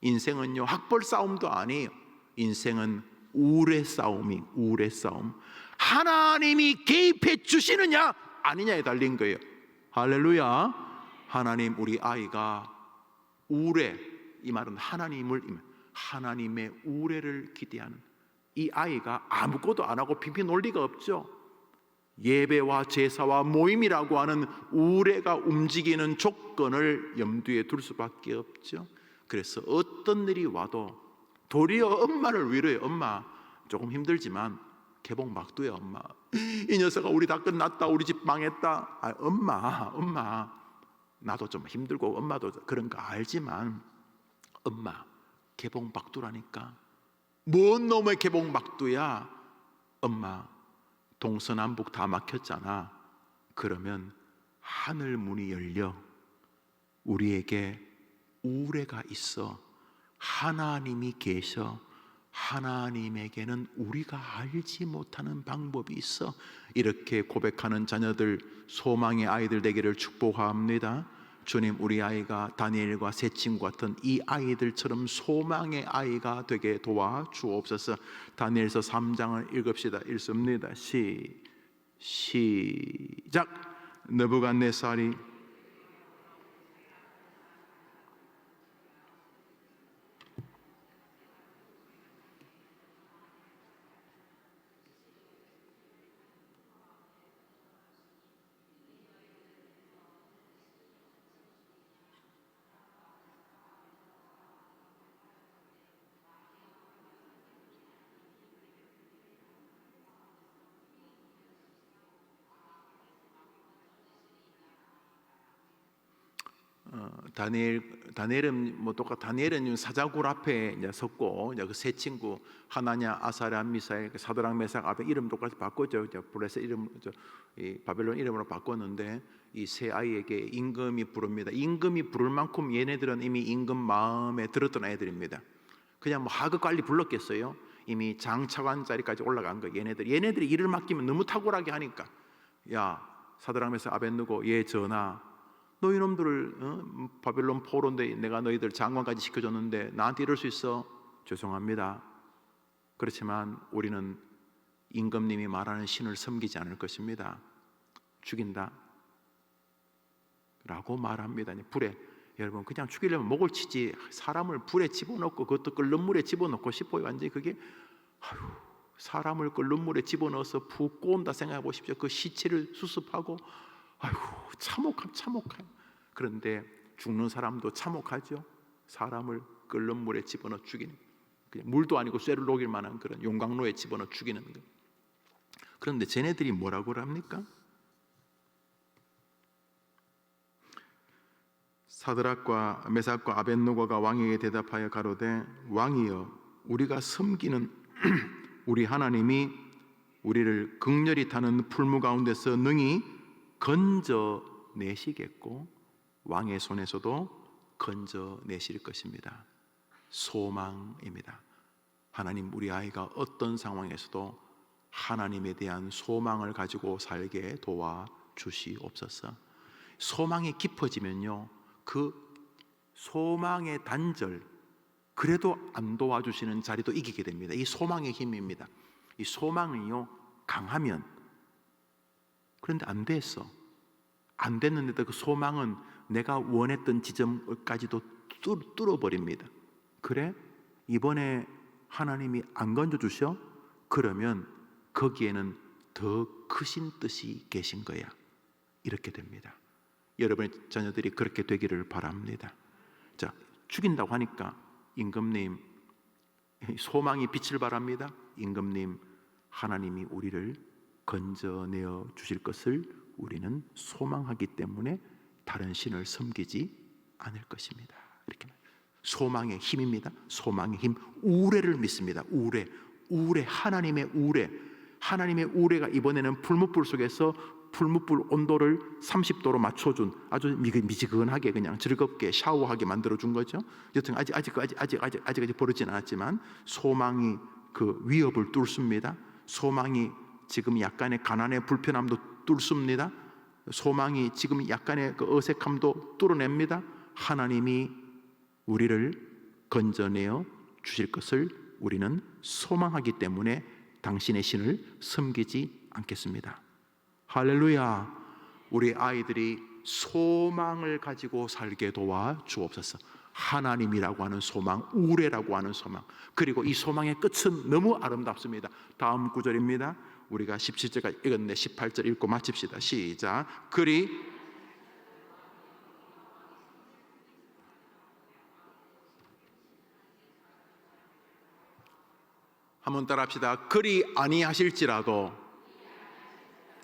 인생은요 학벌 싸움도 아니에요. 인생은 우레 싸움이 우레 싸움. 하나님이 개입해 주시느냐 아니냐에 달린 거예요. 할렐루야. 하나님, 우리 아이가 우레, 이 말은 하나님의 우레를 기대하는 이 아이가 아무것도 안 하고 핑핑 놀 리가 없죠. 예배와 제사와 모임이라고 하는 우레가 움직이는 조건을 염두에 둘 수밖에 없죠. 그래서 어떤 일이 와도 도리어 엄마를 위로해. 엄마 조금 힘들지만 개봉 막두야. 엄마, 이 녀석아 우리 다 끝났다, 우리 집 망했다. 엄마 나도 좀 힘들고 엄마도 그런 거 알지만 엄마 개봉 막두라니까. 뭔 놈의 개봉 막두야. 엄마 동서남북 다 막혔잖아. 그러면 하늘 문이 열려 우리에게 우레가 있어. 하나님이 계셔. 하나님에게는 우리가 알지 못하는 방법이 있어. 이렇게 고백하는 자녀들, 소망의 아이들 되기를 축복합니다. 주님, 우리 아이가 다니엘과 세 친구 같은 이 아이들처럼 소망의 아이가 되게 도와주옵소서. 다니엘서 3장을 읽읍시다. 읽습니다. 시작. 느부갓네살이 다니엘은 다니엘은 사자굴 앞에 이제 섰고, 이제 그 세 친구 하나냐, 아사랴, 미사엘, 사드락, 메삭 앞에 이름 똑같이 바꿨죠. 블레셋 이름, 이 바벨론 이름으로 바꿨는데 이 세 아이에게 임금이 부릅니다. 임금이 부를 만큼 얘네들은 이미 임금 마음에 들었던 애들입니다. 그냥 하급 관리 불렀겠어요? 이미 장차관 자리까지 올라간 거. 얘네들이 일을 맡기면 너무 탁월하게 하니까, 야 사드락, 메삭, 아벳느고, 예 전하, 너희 놈들을 바벨론 포로인데 내가 너희들 장관까지 시켜줬는데 나한테 이럴 수 있어? 죄송합니다. 그렇지만 우리는 임금님이 말하는 신을 섬기지 않을 것입니다. 죽인다 라고 말합니다. 불에, 여러분 그냥 죽이려면 목을 치지 사람을 불에 집어넣고 그것도 끓는 물에 집어넣고 싶어요? 완전히 그게 사람을 끓는 물에 집어넣어서 푹 꼬운다 생각해 보십시오. 그 시체를 수습하고 참혹한. 그런데 죽는 사람도 참혹하죠. 사람을 끓는 물에 집어넣어 죽이는, 그냥 물도 아니고 쇠를 녹일 만한 그런 용광로에 집어넣어 죽이는 거. 그런데 쟤네들이 뭐라고 합니까? 사드락과 메삭과 아벳느고가 왕에게 대답하여 가로되, 왕이여, 우리가 섬기는 우리 하나님이 우리를 극렬히 타는 풀무 가운데서 능히 건져내시겠고 왕의 손에서도 건져내실 것입니다. 소망입니다. 하나님, 우리 아이가 어떤 상황에서도 하나님에 대한 소망을 가지고 살게 도와주시옵소서. 소망이 깊어지면요, 그 소망의 단절, 그래도 안 도와주시는 자리도 이기게 됩니다. 이 소망의 힘입니다. 이 소망이요, 강하면, 그런데 안 됐어. 안 됐는데도 그 소망은 내가 원했던 지점까지도 뚫어버립니다. 그래? 이번에 하나님이 안 건져주셔? 그러면 거기에는 더 크신 뜻이 계신 거야. 이렇게 됩니다. 여러분의 자녀들이 그렇게 되기를 바랍니다. 자, 죽인다고 하니까 임금님, 소망이 빛을 바랍니다. 임금님, 하나님이 우리를 건져내어 주실 것을 우리는 소망하기 때문에 다른 신을 섬기지 않을 것입니다. 이렇게 소망의 힘입니다. 소망의 힘, 우레를 믿습니다. 우레, 하나님의 우레. 하나님의 우레가 이번에는 풀무불 속에서 풀무불 온도를 30도로 맞춰준, 아주 미지근하게 그냥 즐겁게 샤워하게 만들어준 거죠. 여튼 아직까지 버리진 않았지만 소망이 그 위협을 뚫습니다. 소망이 지금 약간의 가난의 불편함도 뚫습니다. 소망이 지금 약간의 그 어색함도 뚫어냅니다. 하나님이 우리를 건져내어 주실 것을 우리는 소망하기 때문에 당신의 신을 섬기지 않겠습니다. 할렐루야. 우리 아이들이 소망을 가지고 살게 도와 주옵소서. 하나님이라고 하는 소망, 우레라고 하는 소망, 그리고 이 소망의 끝은 너무 아름답습니다. 다음 구절입니다. 우리가 17절까지 읽었는데 18절 읽고 마칩시다. 시작. 그리 한번 따라합시다. 그리 아니하실지라도.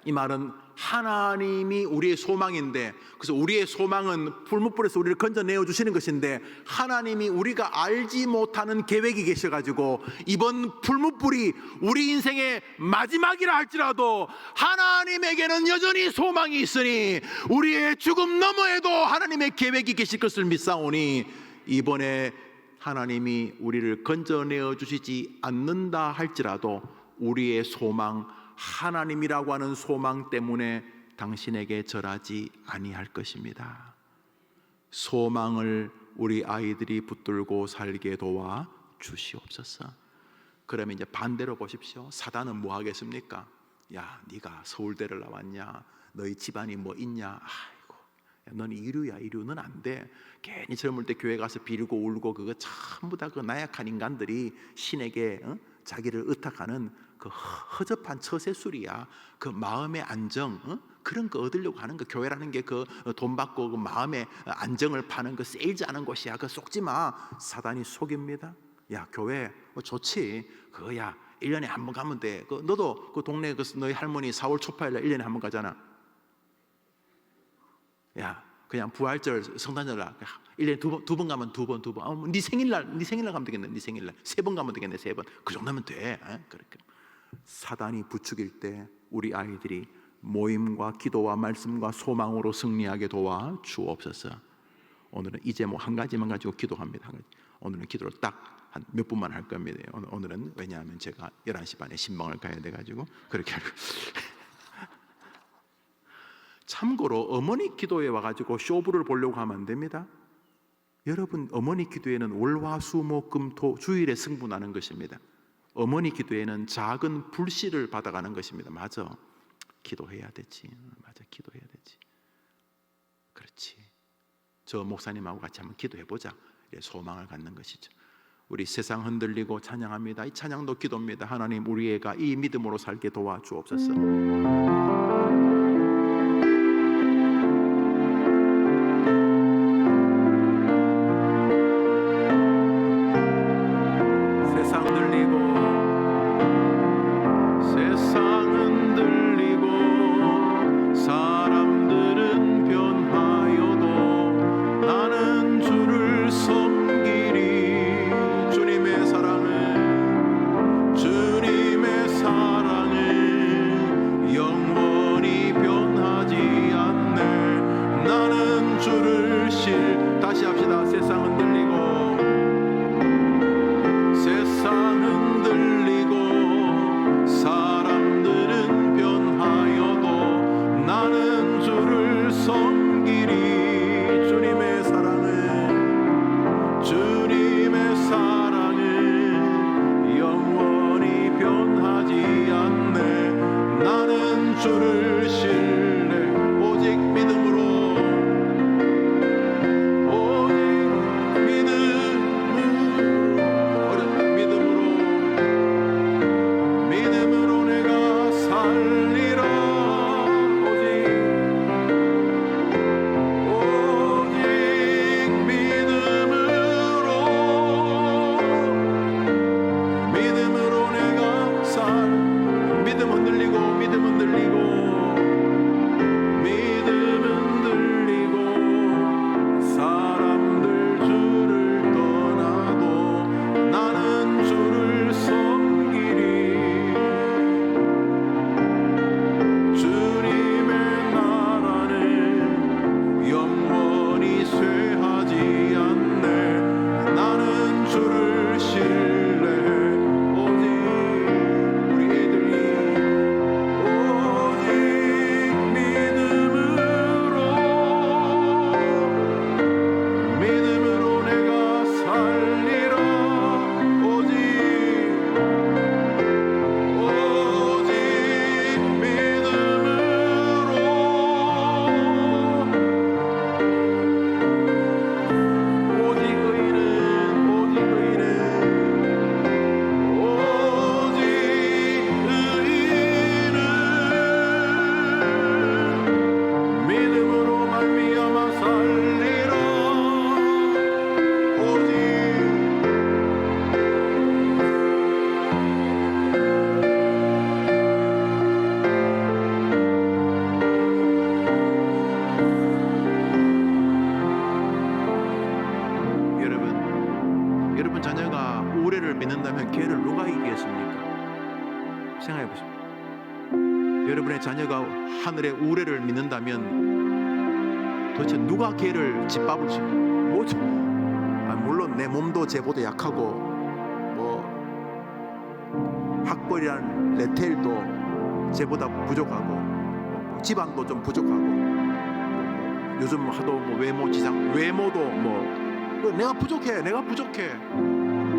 이 말은 하나님이 우리의 소망인데, 그래서 우리의 소망은 풀무불에서 우리를 건져내어 주시는 것인데, 하나님이 우리가 알지 못하는 계획이 계셔가지고 이번 풀무불이 우리 인생의 마지막이라 할지라도 하나님에게는 여전히 소망이 있으니 우리의 죽음 너머에도 하나님의 계획이 계실 것을 믿사오니, 이번에 하나님이 우리를 건져내어 주시지 않는다 할지라도 우리의 소망, 하나님이라고 하는 소망 때문에 당신에게 절하지 아니할 것입니다. 소망을 우리 아이들이 붙들고 살게 도와 주시옵소서. 그러면 이제 반대로 보십시오. 사단은 뭐 하겠습니까? 야, 네가 서울대를 나왔냐? 너희 집안이 뭐 있냐? 넌 이류야, 이류. 넌 안 돼. 괜히 젊을 때 교회 가서 빌고 울고 그거 전부 다 그 나약한 인간들이 신에게 자기를 의탁하는 그 허접한 처세술이야. 그 마음의 안정, 그런 거 얻으려고 하는 거. 교회라는 게 그 돈 받고 그 마음의 안정을 파는 그 세일즈하는 곳이야. 그 속지 마. 사단이 속입니다. 야, 교회 좋지. 그거야 1년에 한 번 가면 돼. 그 너도 그 동네 그 너희 할머니 4월 초파일날 1년에 한 번 가잖아. 야, 그냥 부활절, 성탄절 1년에 두 번 가면 두 번. 네 생일날 가면 되겠네. 네 생일날 3번 가면 되겠네. 3번. 그 정도면 돼. 그렇게. 사단이 부추길 때 우리 아이들이 모임과 기도와 말씀과 소망으로 승리하게 도와 주옵소서. 오늘은 이제 뭐 한 가지만 가지고 기도합니다. 오늘은 기도를 딱 한 몇 분만 할 겁니다. 오늘은 왜냐하면 제가 11시 반에 신방을 가야 돼가지고 그렇게 하고. 참고로 어머니 기도에 와가지고 쇼부를 보려고 하면 안 됩니다. 여러분, 어머니 기도에는 월화수목금토 주일에 승분하는 것입니다. 어머니 기도에는 작은 불씨를 받아가는 것입니다. 맞아, 기도해야 되지. 맞아, 기도해야 되지. 그렇지. 저 목사님하고 같이 한번 기도해보자. 소망을 갖는 것이죠. 우리 세상 흔들리고 찬양합니다. 이 찬양도 기도입니다. 하나님, 우리 애가 이 믿음으로 살게 도와주옵소서. 주님의 사랑을 영원 세상 흔들리고 사람들은 변하여도 나는 주를 섬기리. 주님의 사랑은 영원히 변하지 않네. 나는 주를 신뢰 오직 믿음으로 내가 살리라. 믿음으로 내가 믿음 흔들리고 사람들 주를 떠나도 나는 주를 섬기리. 주님의 나라는 영원히 쇠하지 않네. 나는 주를 신뢰해 오직 우리 애들이 오직 믿음으로 내가 살리라. 오직 믿음으로 말미암아 살리라. 여러분 자녀가 우레를 믿는다면 걔를 누가 이기겠습니까? 생각해 보십시오. 여러분의 자녀가 하늘의 우레를 믿는다면 도대체 누가 걔를 짓밟을 수 뭐죠? 물론 내 몸도 쟤보다 약하고 뭐 학벌이란 레텔도 쟤보다 부족하고 지방도 좀 부족하고 요즘 하도 뭐 외모도 뭐 내가 부족해.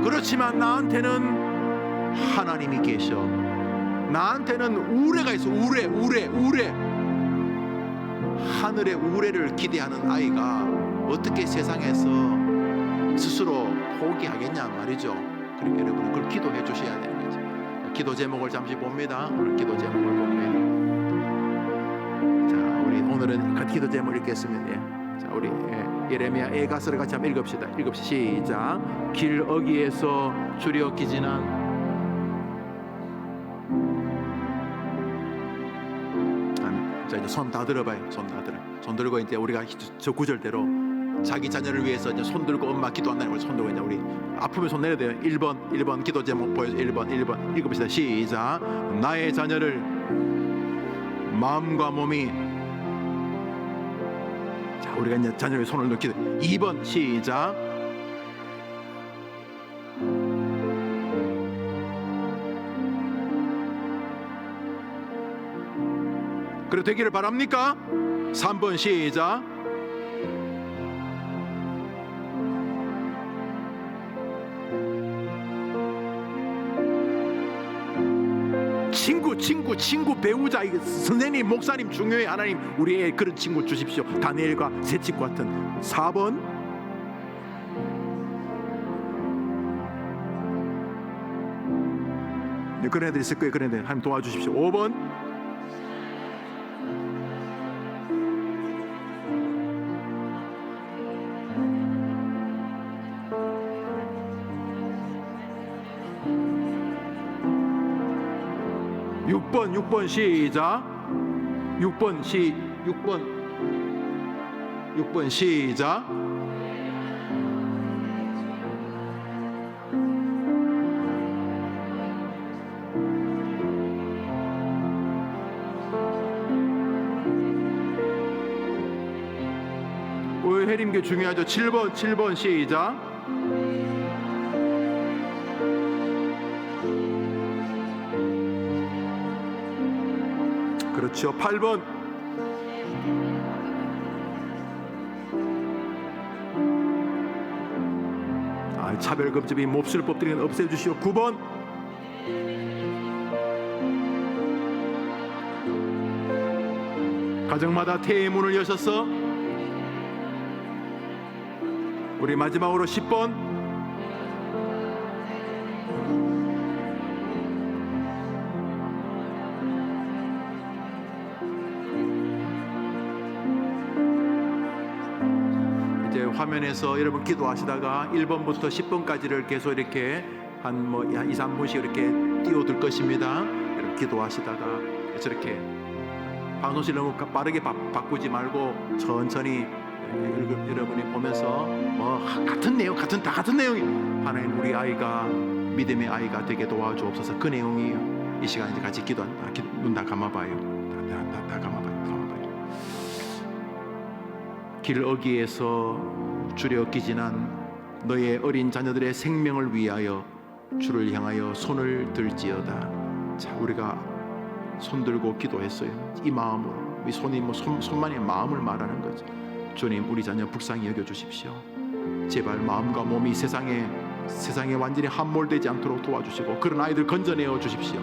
그렇지만 나한테는 하나님이 계셔. 나한테는 우레가 있어. 우레. 하늘의 우레를 기대하는 아이가 어떻게 세상에서 스스로 포기하겠냐 말이죠. 그러니까 여러분 그걸 기도해 주셔야 되는 거죠. 기도 제목을 잠시 봅니다. 오늘 기도 제목을 봅니다. 자, 우리 오늘은 기도 제목 읽겠습니다. 자, 우리 예레미야 에가서를 같이 한번 읽읍시다. 시작. 길 어귀에서 주려 기진한 아멘. 자, 이제 손 다 들어봐요. 손 들고 이제 우리가 저 구절대로 자기 자녀를 위해서 이제 손 들고 엄마 기도한다는 걸 손 들고 이제 우리 아프면 손 내려야 돼요. 1번 기도 제목 보여줘. 1번 읽읍시다. 시작. 나의 자녀를 마음과 몸이 자, 우리가 이제 자녀의 손을 넣기도. 2번 시작. 그래 되기를 바랍니까? 3번 시작. 친구 배우자 선생님 목사님 중요해. 하나님 우리의 그런 친구 주십시오. 다니엘과 새 친구 같은. 4번 네, 그런 애들 있을 거예요. 그런 애들 하나님 도와주십시오. 5번 6번 시작. 6번 시작. 왜 해림교 중요하죠. 7번 시작. 그렇죠. 8번. 차별금지 몹쓸 법들이 없애주시오. 9번. 가정마다 태의 문을 여셨어. 우리 마지막으로 10번. 이제 화면에서 여러분 기도하시다가 1번부터 10번까지를 계속 이렇게 한 2, 3분씩 이렇게 띄워둘 것입니다. 여러분 기도하시다가 저렇게 방송실 너무 빠르게 바꾸지 말고 천천히 여러분이 보면서 같은 내용, 다 같은 내용이 하나님 우리 아이가 믿음의 아이가 되게 도와주옵소서. 그 내용이에요. 이 시간 이제 같이 눈 다 감아봐요. 다 감아봐요. 길 어귀에서 주려 기진한 너의 어린 자녀들의 생명을 위하여 주를 향하여 손을 들지어다. 자, 우리가 손 들고 기도했어요. 이 마음으로, 이 손이 손만이 마음을 말하는 거죠. 주님, 우리 자녀 불쌍히 여겨 주십시오. 제발 마음과 몸이 세상에 완전히 함몰되지 않도록 도와주시고 그런 아이들 건져내어 주십시오.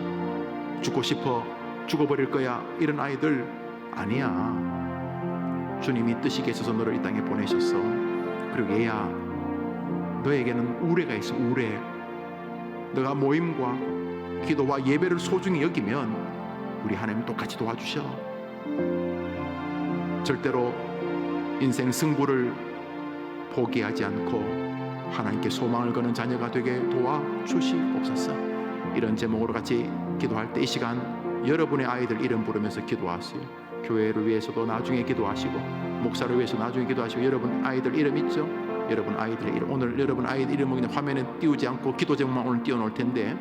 죽고 싶어, 죽어버릴 거야, 이런 아이들 아니야. 주님이 뜻이 계셔서 너를 이 땅에 보내셨어. 그리고 얘야, 너에게는 우레가 있어. 우레. 너가 모임과 기도와 예배를 소중히 여기면 우리 하나님 똑같이 도와주셔. 절대로 인생 승부를 포기하지 않고 하나님께 소망을 거는 자녀가 되게 도와주시옵소서. 이런 제목으로 같이 기도할 때 이 시간 여러분의 아이들 이름 부르면서 기도하세요. 교회를 위해서도 나중에 기도하시고 목사를 위해서 나중에 기도하시고 여러분 아이들 이름 있죠? 여러분 아이들의 이름, 오늘 여러분 아이들 이름은 그냥 화면에 띄우지 않고 기도 제목만 오늘 띄워놓을 텐데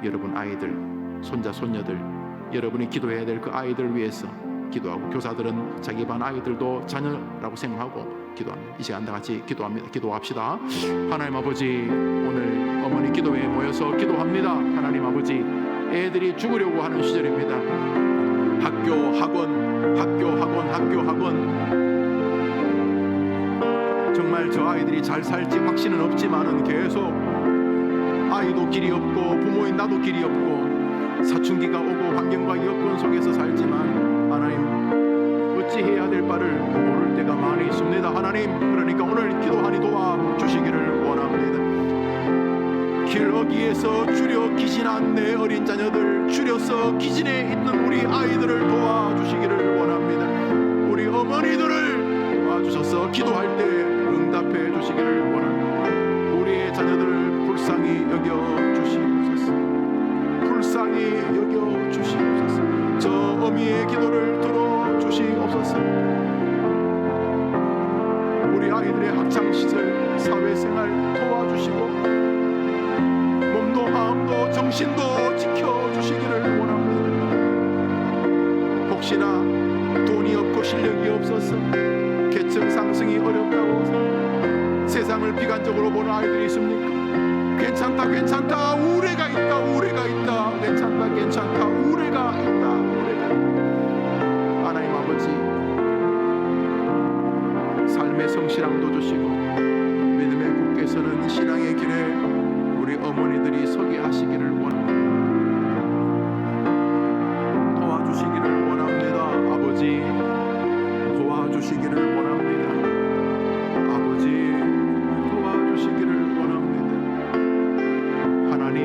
여러분 아이들, 손자, 손녀들, 여러분이 기도해야 될 그 아이들 위해서 기도하고 교사들은 자기 반 아이들도 자녀라고 생각하고 기도합니다. 이 시간 다 같이 기도합시다. 하나님 아버지, 오늘 어머니 기도회에 모여서 기도합니다. 하나님 아버지, 애들이 죽으려고 하는 시절입니다. 학교 정말 저 아이들이 잘 살지 확신은 없지만은 계속 아이도 길이 없고 부모인 나도 길이 없고 사춘기가 오고 환경과 여건 속에서 살지만 하나님 어찌 해야 될 바를 모를 때가 많이 있습니다. 하나님, 그러니까 오늘 기도하니 도와주시기를 원합니다. 길 어귀에서 주려 기진한 내 어린 자녀들, 줄여서 기진에 있는 우리 아이들을 도와주시기를 원합니다. 우리 어머니들을 도와주셔서 기도할 때 응답해 주시기를 원합니다. 우리의 자녀들을 불쌍히 여겨 주시옵소서. 불쌍히 여겨 주시옵소서. 저 어미의 기도를 들어 주시옵소서. 우리 아이들의 학창시절 사회생활 도와주시고 몸도 마음도 정신도 지켜주시기를 원합니다. 혹시나 돈이 없고 실력이 없어서 계층 상승이 어렵다고 세상을 비관적으로 보는 아이들이 있습니까? 괜찮다 우레가 있다 괜찮다 우레가 있다. 하나님 아버지, 삶의 성실함도 주시고 믿음의 굳게 서는 신앙의 길에 우리 어머니들이 서게 하시기를 원합니다. 도와주시기를 원합니다. 아버지, 도와주시기를 원합니다. 아버지, 도와주시기를 원합니다. 하나님,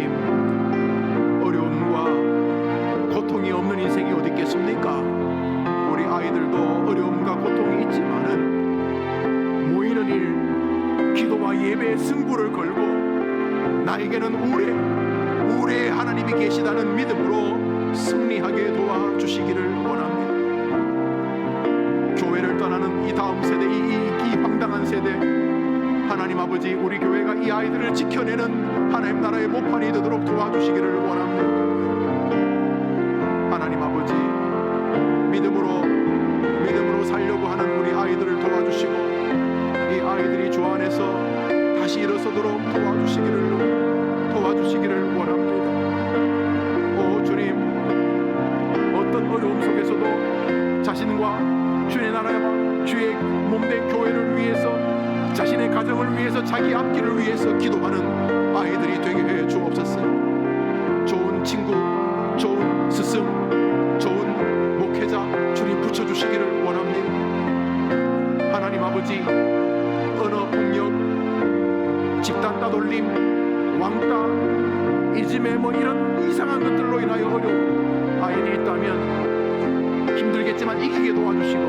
어려움과 고통이 없는 인생이 어디 있겠습니까? 우리 아이들도 어려움과 고통이 있지만은 모이는 일, 기도와 예배의 승부를 걸고 나에게는 우레의 하나님이 계시다는 믿음으로 승리하게 도와주시기를 원합니다. 교회를 떠나는 이 다음 세대, 이 황당한 세대, 하나님 아버지, 우리 교회가 이 아이들을 지켜내는 하나님 나라의 모판이 되도록 도와주시기를 원합니다. 하나님 아버지, 믿음으로 살려고 하는 우리 아이들을 도와주시고 이 안에서 다시 일어서도록 도와주시기를 원합니다. 오 주님, 어떤 어려움 속에서도 자신과 주의 나라와 주의 몸된 교회를 위해서, 자신의 가정을 위해서, 자기 앞길을 위해서 기도하는 아이들이 되게 해 주옵소서. 좋은 친구, 좋은 스승, 좋은 목회자 주님 붙여주시기를 원합니다. 하나님 아버지, 언어폭력, 집단 따돌림, 왕따, 이즘에 이런 이상한 것들로 인하여 어려운 아이들이 있다면 힘들겠지만 이기게 도와주시고,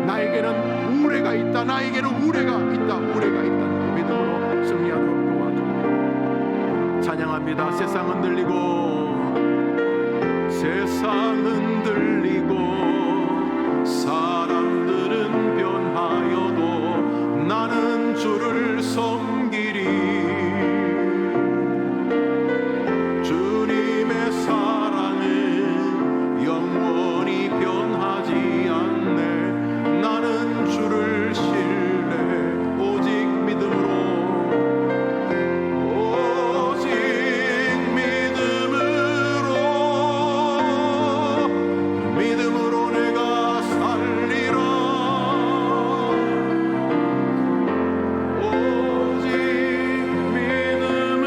나에게는 우레가 있다, 우레가 있다는 믿음으로 승리하도록 도와주옵소서. 찬양합니다. 세상은 들리고 사람들은 변하여도 나는 주를 섬기리. 주님의 사랑은 영원히 변하지 않네. 나는 주를 신뢰, 오직 믿음으로 내가 살리라. 오직 믿음으로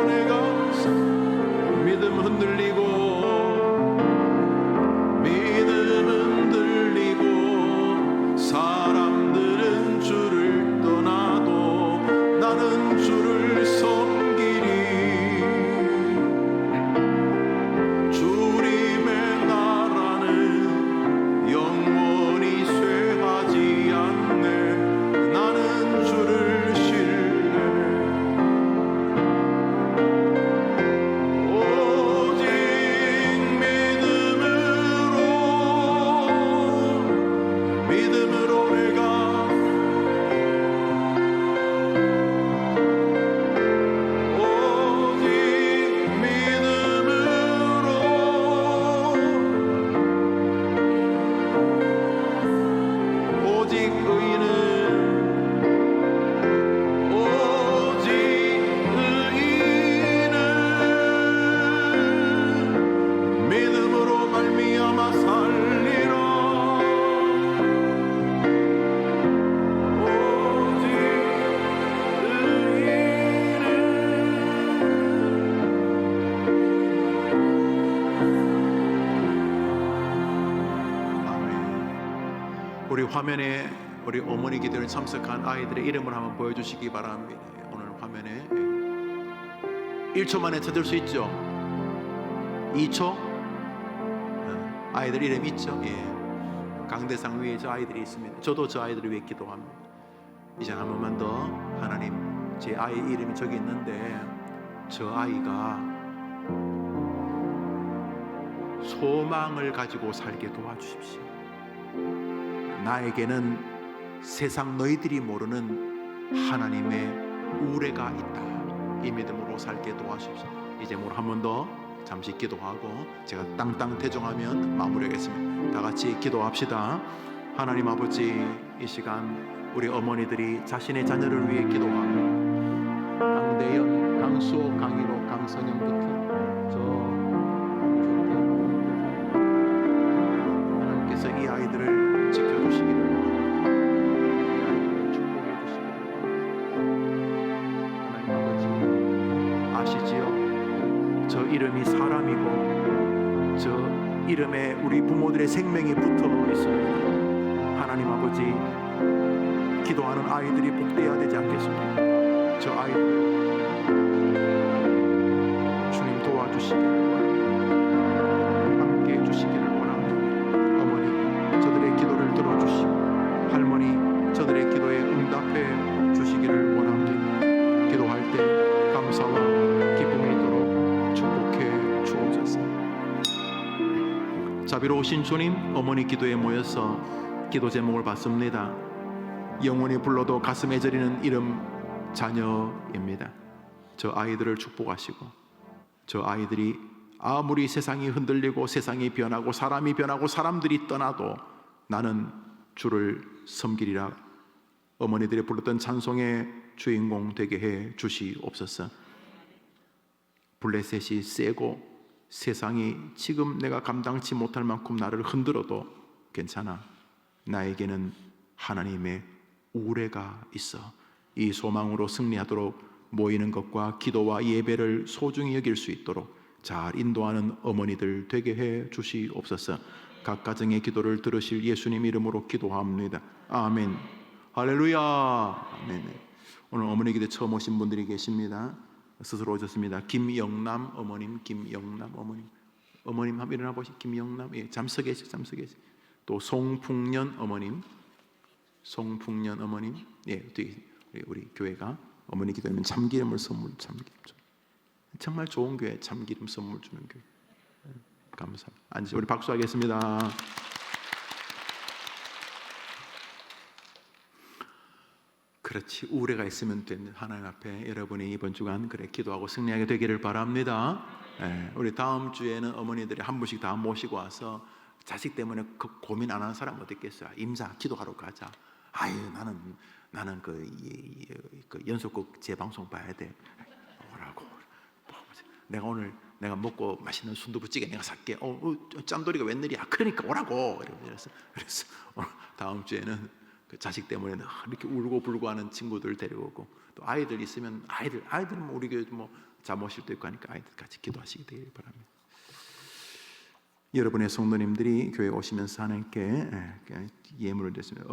내가 믿음 흔들리고 사람들은 주를 떠나도 나는 주를 섬기리. 주님의 나라는 영원히 쇠하지 않네. 나는 주를 신뢰, 오직 믿음으로 내가 오직 의인은 믿음으로 말미암아 살리라. 오직 의인은 아멘. 우리 화면에 우리 어머니 기도에 참석한 아이들의 이름을 한번 보여주시기 바랍니다. 오늘 화면에 1초 만에 찾을 수 있죠? 2초? 아이들 이름 있죠? 예. 강대상 위에 저 아이들이 있습니다. 저도 저 아이들을 위해 기도합니다. 이제 한 번만 더, 하나님, 제 아이 이름이 저기 있는데 저 아이가 소망을 가지고 살게 도와주십시오. 나에게는 세상 너희들이 모르는 하나님의 우레가 있다. 이 믿음으로 살게 도와주십시오. 이제 한 번 더 잠시 기도하고 제가 땅땅 대종하면 마무리하겠습니다. 다 같이 기도합시다. 하나님 아버지, 이 시간 우리 어머니들이 자신의 자녀를 위해 기도하고, 강대현, 강수호, 강희로, 강선영부터 하나님께서 이 아이들을 지켜주시기를, 축복해 주시기를. 하나님 아버지, 아시지요? 저 이름이 사람이고 저 이름에 우리 부모들의 생명이 붙어 있습니다. 하나님 아버지, 기도하는 아이들이 복되어야 되지 않겠습니까? 저 아이들 주님 도와주시기를 원합니다. 함께 해주시기를 원합니다. 어머니, 저들의 기도를 들어주시고, 할머니, 저들의 기도에 응답해 주시기를 원합니다. 기도할 때 감사와 기쁨이 있도록 축복해 주옵소서. 자비로우신 주님, 어머니 기도에 모여서 기도 제목을 받습니다. 영원히 불러도 가슴에 저리는 이름 자녀입니다. 저 아이들을 축복하시고, 저 아이들이 아무리 세상이 흔들리고 세상이 변하고 사람이 변하고 사람들이 떠나도 나는 주를 섬기리라. 어머니들이 불렀던 찬송의 주인공 되게 해 주시옵소서. 블레셋이 세고 세상이 지금 내가 감당치 못할 만큼 나를 흔들어도 괜찮아. 나에게는 하나님의 우레가 있어. 이 소망으로 승리하도록 모이는 것과 기도와 예배를 소중히 여길 수 있도록 잘 인도하는 어머니들 되게 해 주시옵소서. 각 가정의 기도를 들으실 예수님 이름으로 기도합니다. 아멘. 할렐루야. 아멘. 오늘 어머니 기도 처음 오신 분들이 계십니다. 스스로 오셨습니다. 김영남 어머님, 김영남 어머님, 어머님 한번 일어나 보시. 김영남, 예, 잠서 계시, 잠서 계시. 또 송풍년 어머님, 송풍년 어머님, 예, 우리 교회가 어머니 기도하면 참기름을 선물, 참기름 정말 좋은 교회, 참기름 선물 주는 교회. 감사합니다. 앉으시죠. 우리 박수하겠습니다. 그렇지, 우레가 있으면 되는 하나님 앞에 여러분이 이번 주간 그래 기도하고 승리하게 되기를 바랍니다. 우리 다음 주에는 어머니들이 한 분씩 다 모시고 와서 자식 때문에 고민 안 하는 사람 어디 있겠어요? 임자 기도하러 가자. 아유 나는 그 연속극 재방송 봐야 돼. 오라고. 내가 오늘 내가 먹고 맛있는 순두부찌개 내가 살게. 짠돌이가 웬일이야? 그러니까 오라고. 그래서 다음 주에는 그 자식 때문에 이렇게 울고 불고 하는 친구들 데려오고, 또 아이들 있으면 아이들은 뭐 우리 교회 뭐 잠오실도 있고 하니까 아이들 같이 기도하시게 되길 바랍니다. 여러분의 성도님들이 교회 오시면서 하나님께 예물을 드리면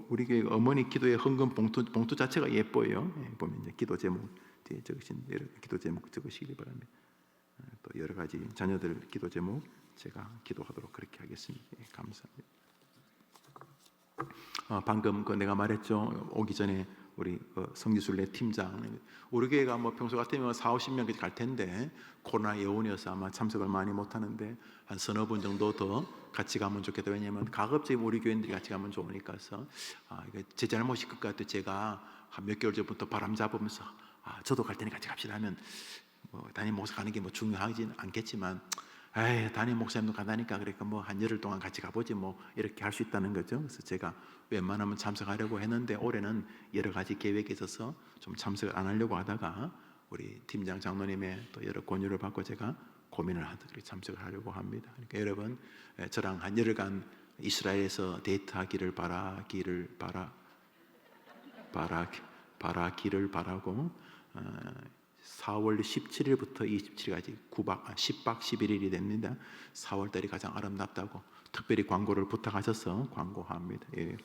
우리 교회 어머니 기도의 헌금 봉투 자체가 예뻐요. 보면 이제 기도 제목 뒤에 적으신 기도 제목 적으시기 바랍니다. 또 여러 가지 자녀들 기도 제목 제가 기도하도록 그렇게 하겠습니다. 감사합니다. 방금 내가 말했죠. 오기 전에 우리 성지순례 팀장, 우리 교회가 뭐 평소 같으면 40-50명까지 갈 텐데 코로나 예언이어서 아마 참석을 많이 못 하는데 한 서너 분 정도 더 같이 가면 좋겠다. 왜냐하면 가급적 우리 교인들이 같이 가면 좋으니까서. 이게 제 잘못일 것 같아요. 제가 한 몇 개월 전부터 바람 잡으면서 저도 갈 테니 같이 갑시다 하면 뭐 담임 목사 가는 게 뭐 중요하지는 않겠지만, 담임 목사님도 간다니까 그러니까 뭐 한 열흘 동안 같이 가보지 뭐 이렇게 할 수 있다는 거죠. 그래서 제가 웬만하면 참석하려고 했는데 올해는 여러 가지 계획이 있어서 좀 참석을 안 하려고 하다가 우리 팀장 장로님의 또 여러 권유를 받고 제가 고민을 하도록 참석을 하려고 합니다. 그러니까 여러분 저랑 한 열흘간 이스라엘에서 데이트하기를 바라기를 바라고 4월 17일부터 27일까지 10박 11일이 됩니다. 4월달이 가장 아름답다고 특별히 광고를 부탁하셔서 광고합니다. 예.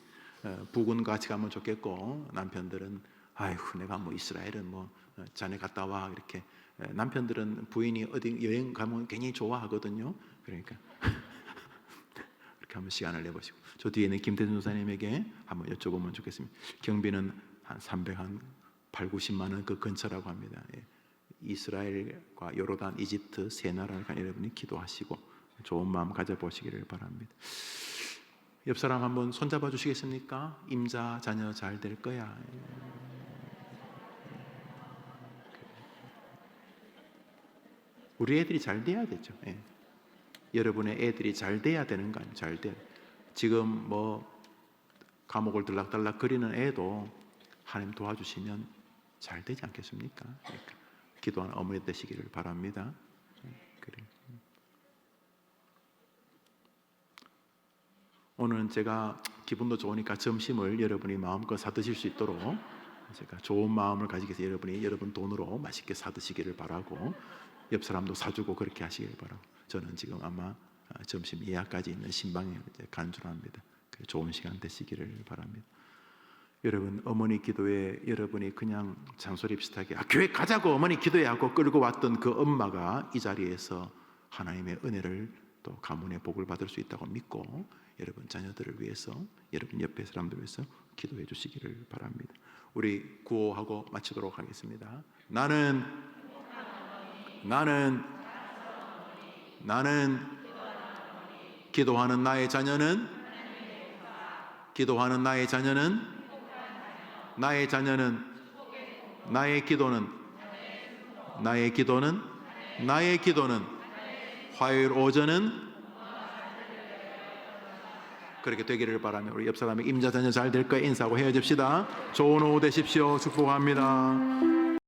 부군 같이 가면 좋겠고, 남편들은 아이고 내가 뭐 이스라엘은 뭐 자네 갔다 와 이렇게. 남편들은 부인이 어디 여행 가면 굉장히 좋아하거든요. 그러니까 그렇게 한번 시간을 내보시고, 저 뒤에는 김태준 전사님에게 한번 여쭤보면 좋겠습니다. 경비는 한 380-90만 원 그 근처라고 합니다. 예. 이스라엘과 요르단, 이집트 세 나라를 간 여러분이 기도하시고 좋은 마음 가져보시기를 바랍니다. 옆 사람 한번 손잡아 주시겠습니까? 임자 자녀 잘 될 거야. 우리 애들이 잘 돼야 되죠. 예. 여러분의 애들이 잘 돼야 되는 거 아니에요? 잘 돼. 지금 뭐 감옥을 들락달락 거리는 애도 하나님 도와주시면 잘 되지 않겠습니까? 그러니까 기도하는 어머니 되시기를 바랍니다. 그래. 오늘은 제가 기분도 좋으니까 점심을 여러분이 마음껏 사드실 수 있도록 제가 좋은 마음을 가지기 위해서 여러분 돈으로 맛있게 사드시기를 바라고, 옆 사람도 사주고 그렇게 하시기를 바라고, 저는 지금 아마 점심 예약까지 있는 신방에 간절합니다. 좋은 시간 되시기를 바랍니다. 여러분 어머니 기도에 여러분이 그냥 잔소리 비슷하게 교회 가자고 어머니 기도해 하고 끌고 왔던 그 엄마가 이 자리에서 하나님의 은혜를 또 가문의 복을 받을 수 있다고 믿고 여러분 자녀들을 위해서, 여러분 옆에 사람들을 위해서 기도해 주시기를 바랍니다. 우리 구호하고 마치도록 하겠습니다. 나는 기도하는 나의 자녀는 나의 기도는 화요일 오전은 그렇게 되기를 바라며 우리 옆 사람에게 임자 자녀 잘 될 거야 인사하고 헤어집시다. 좋은 오후 되십시오. 축복합니다.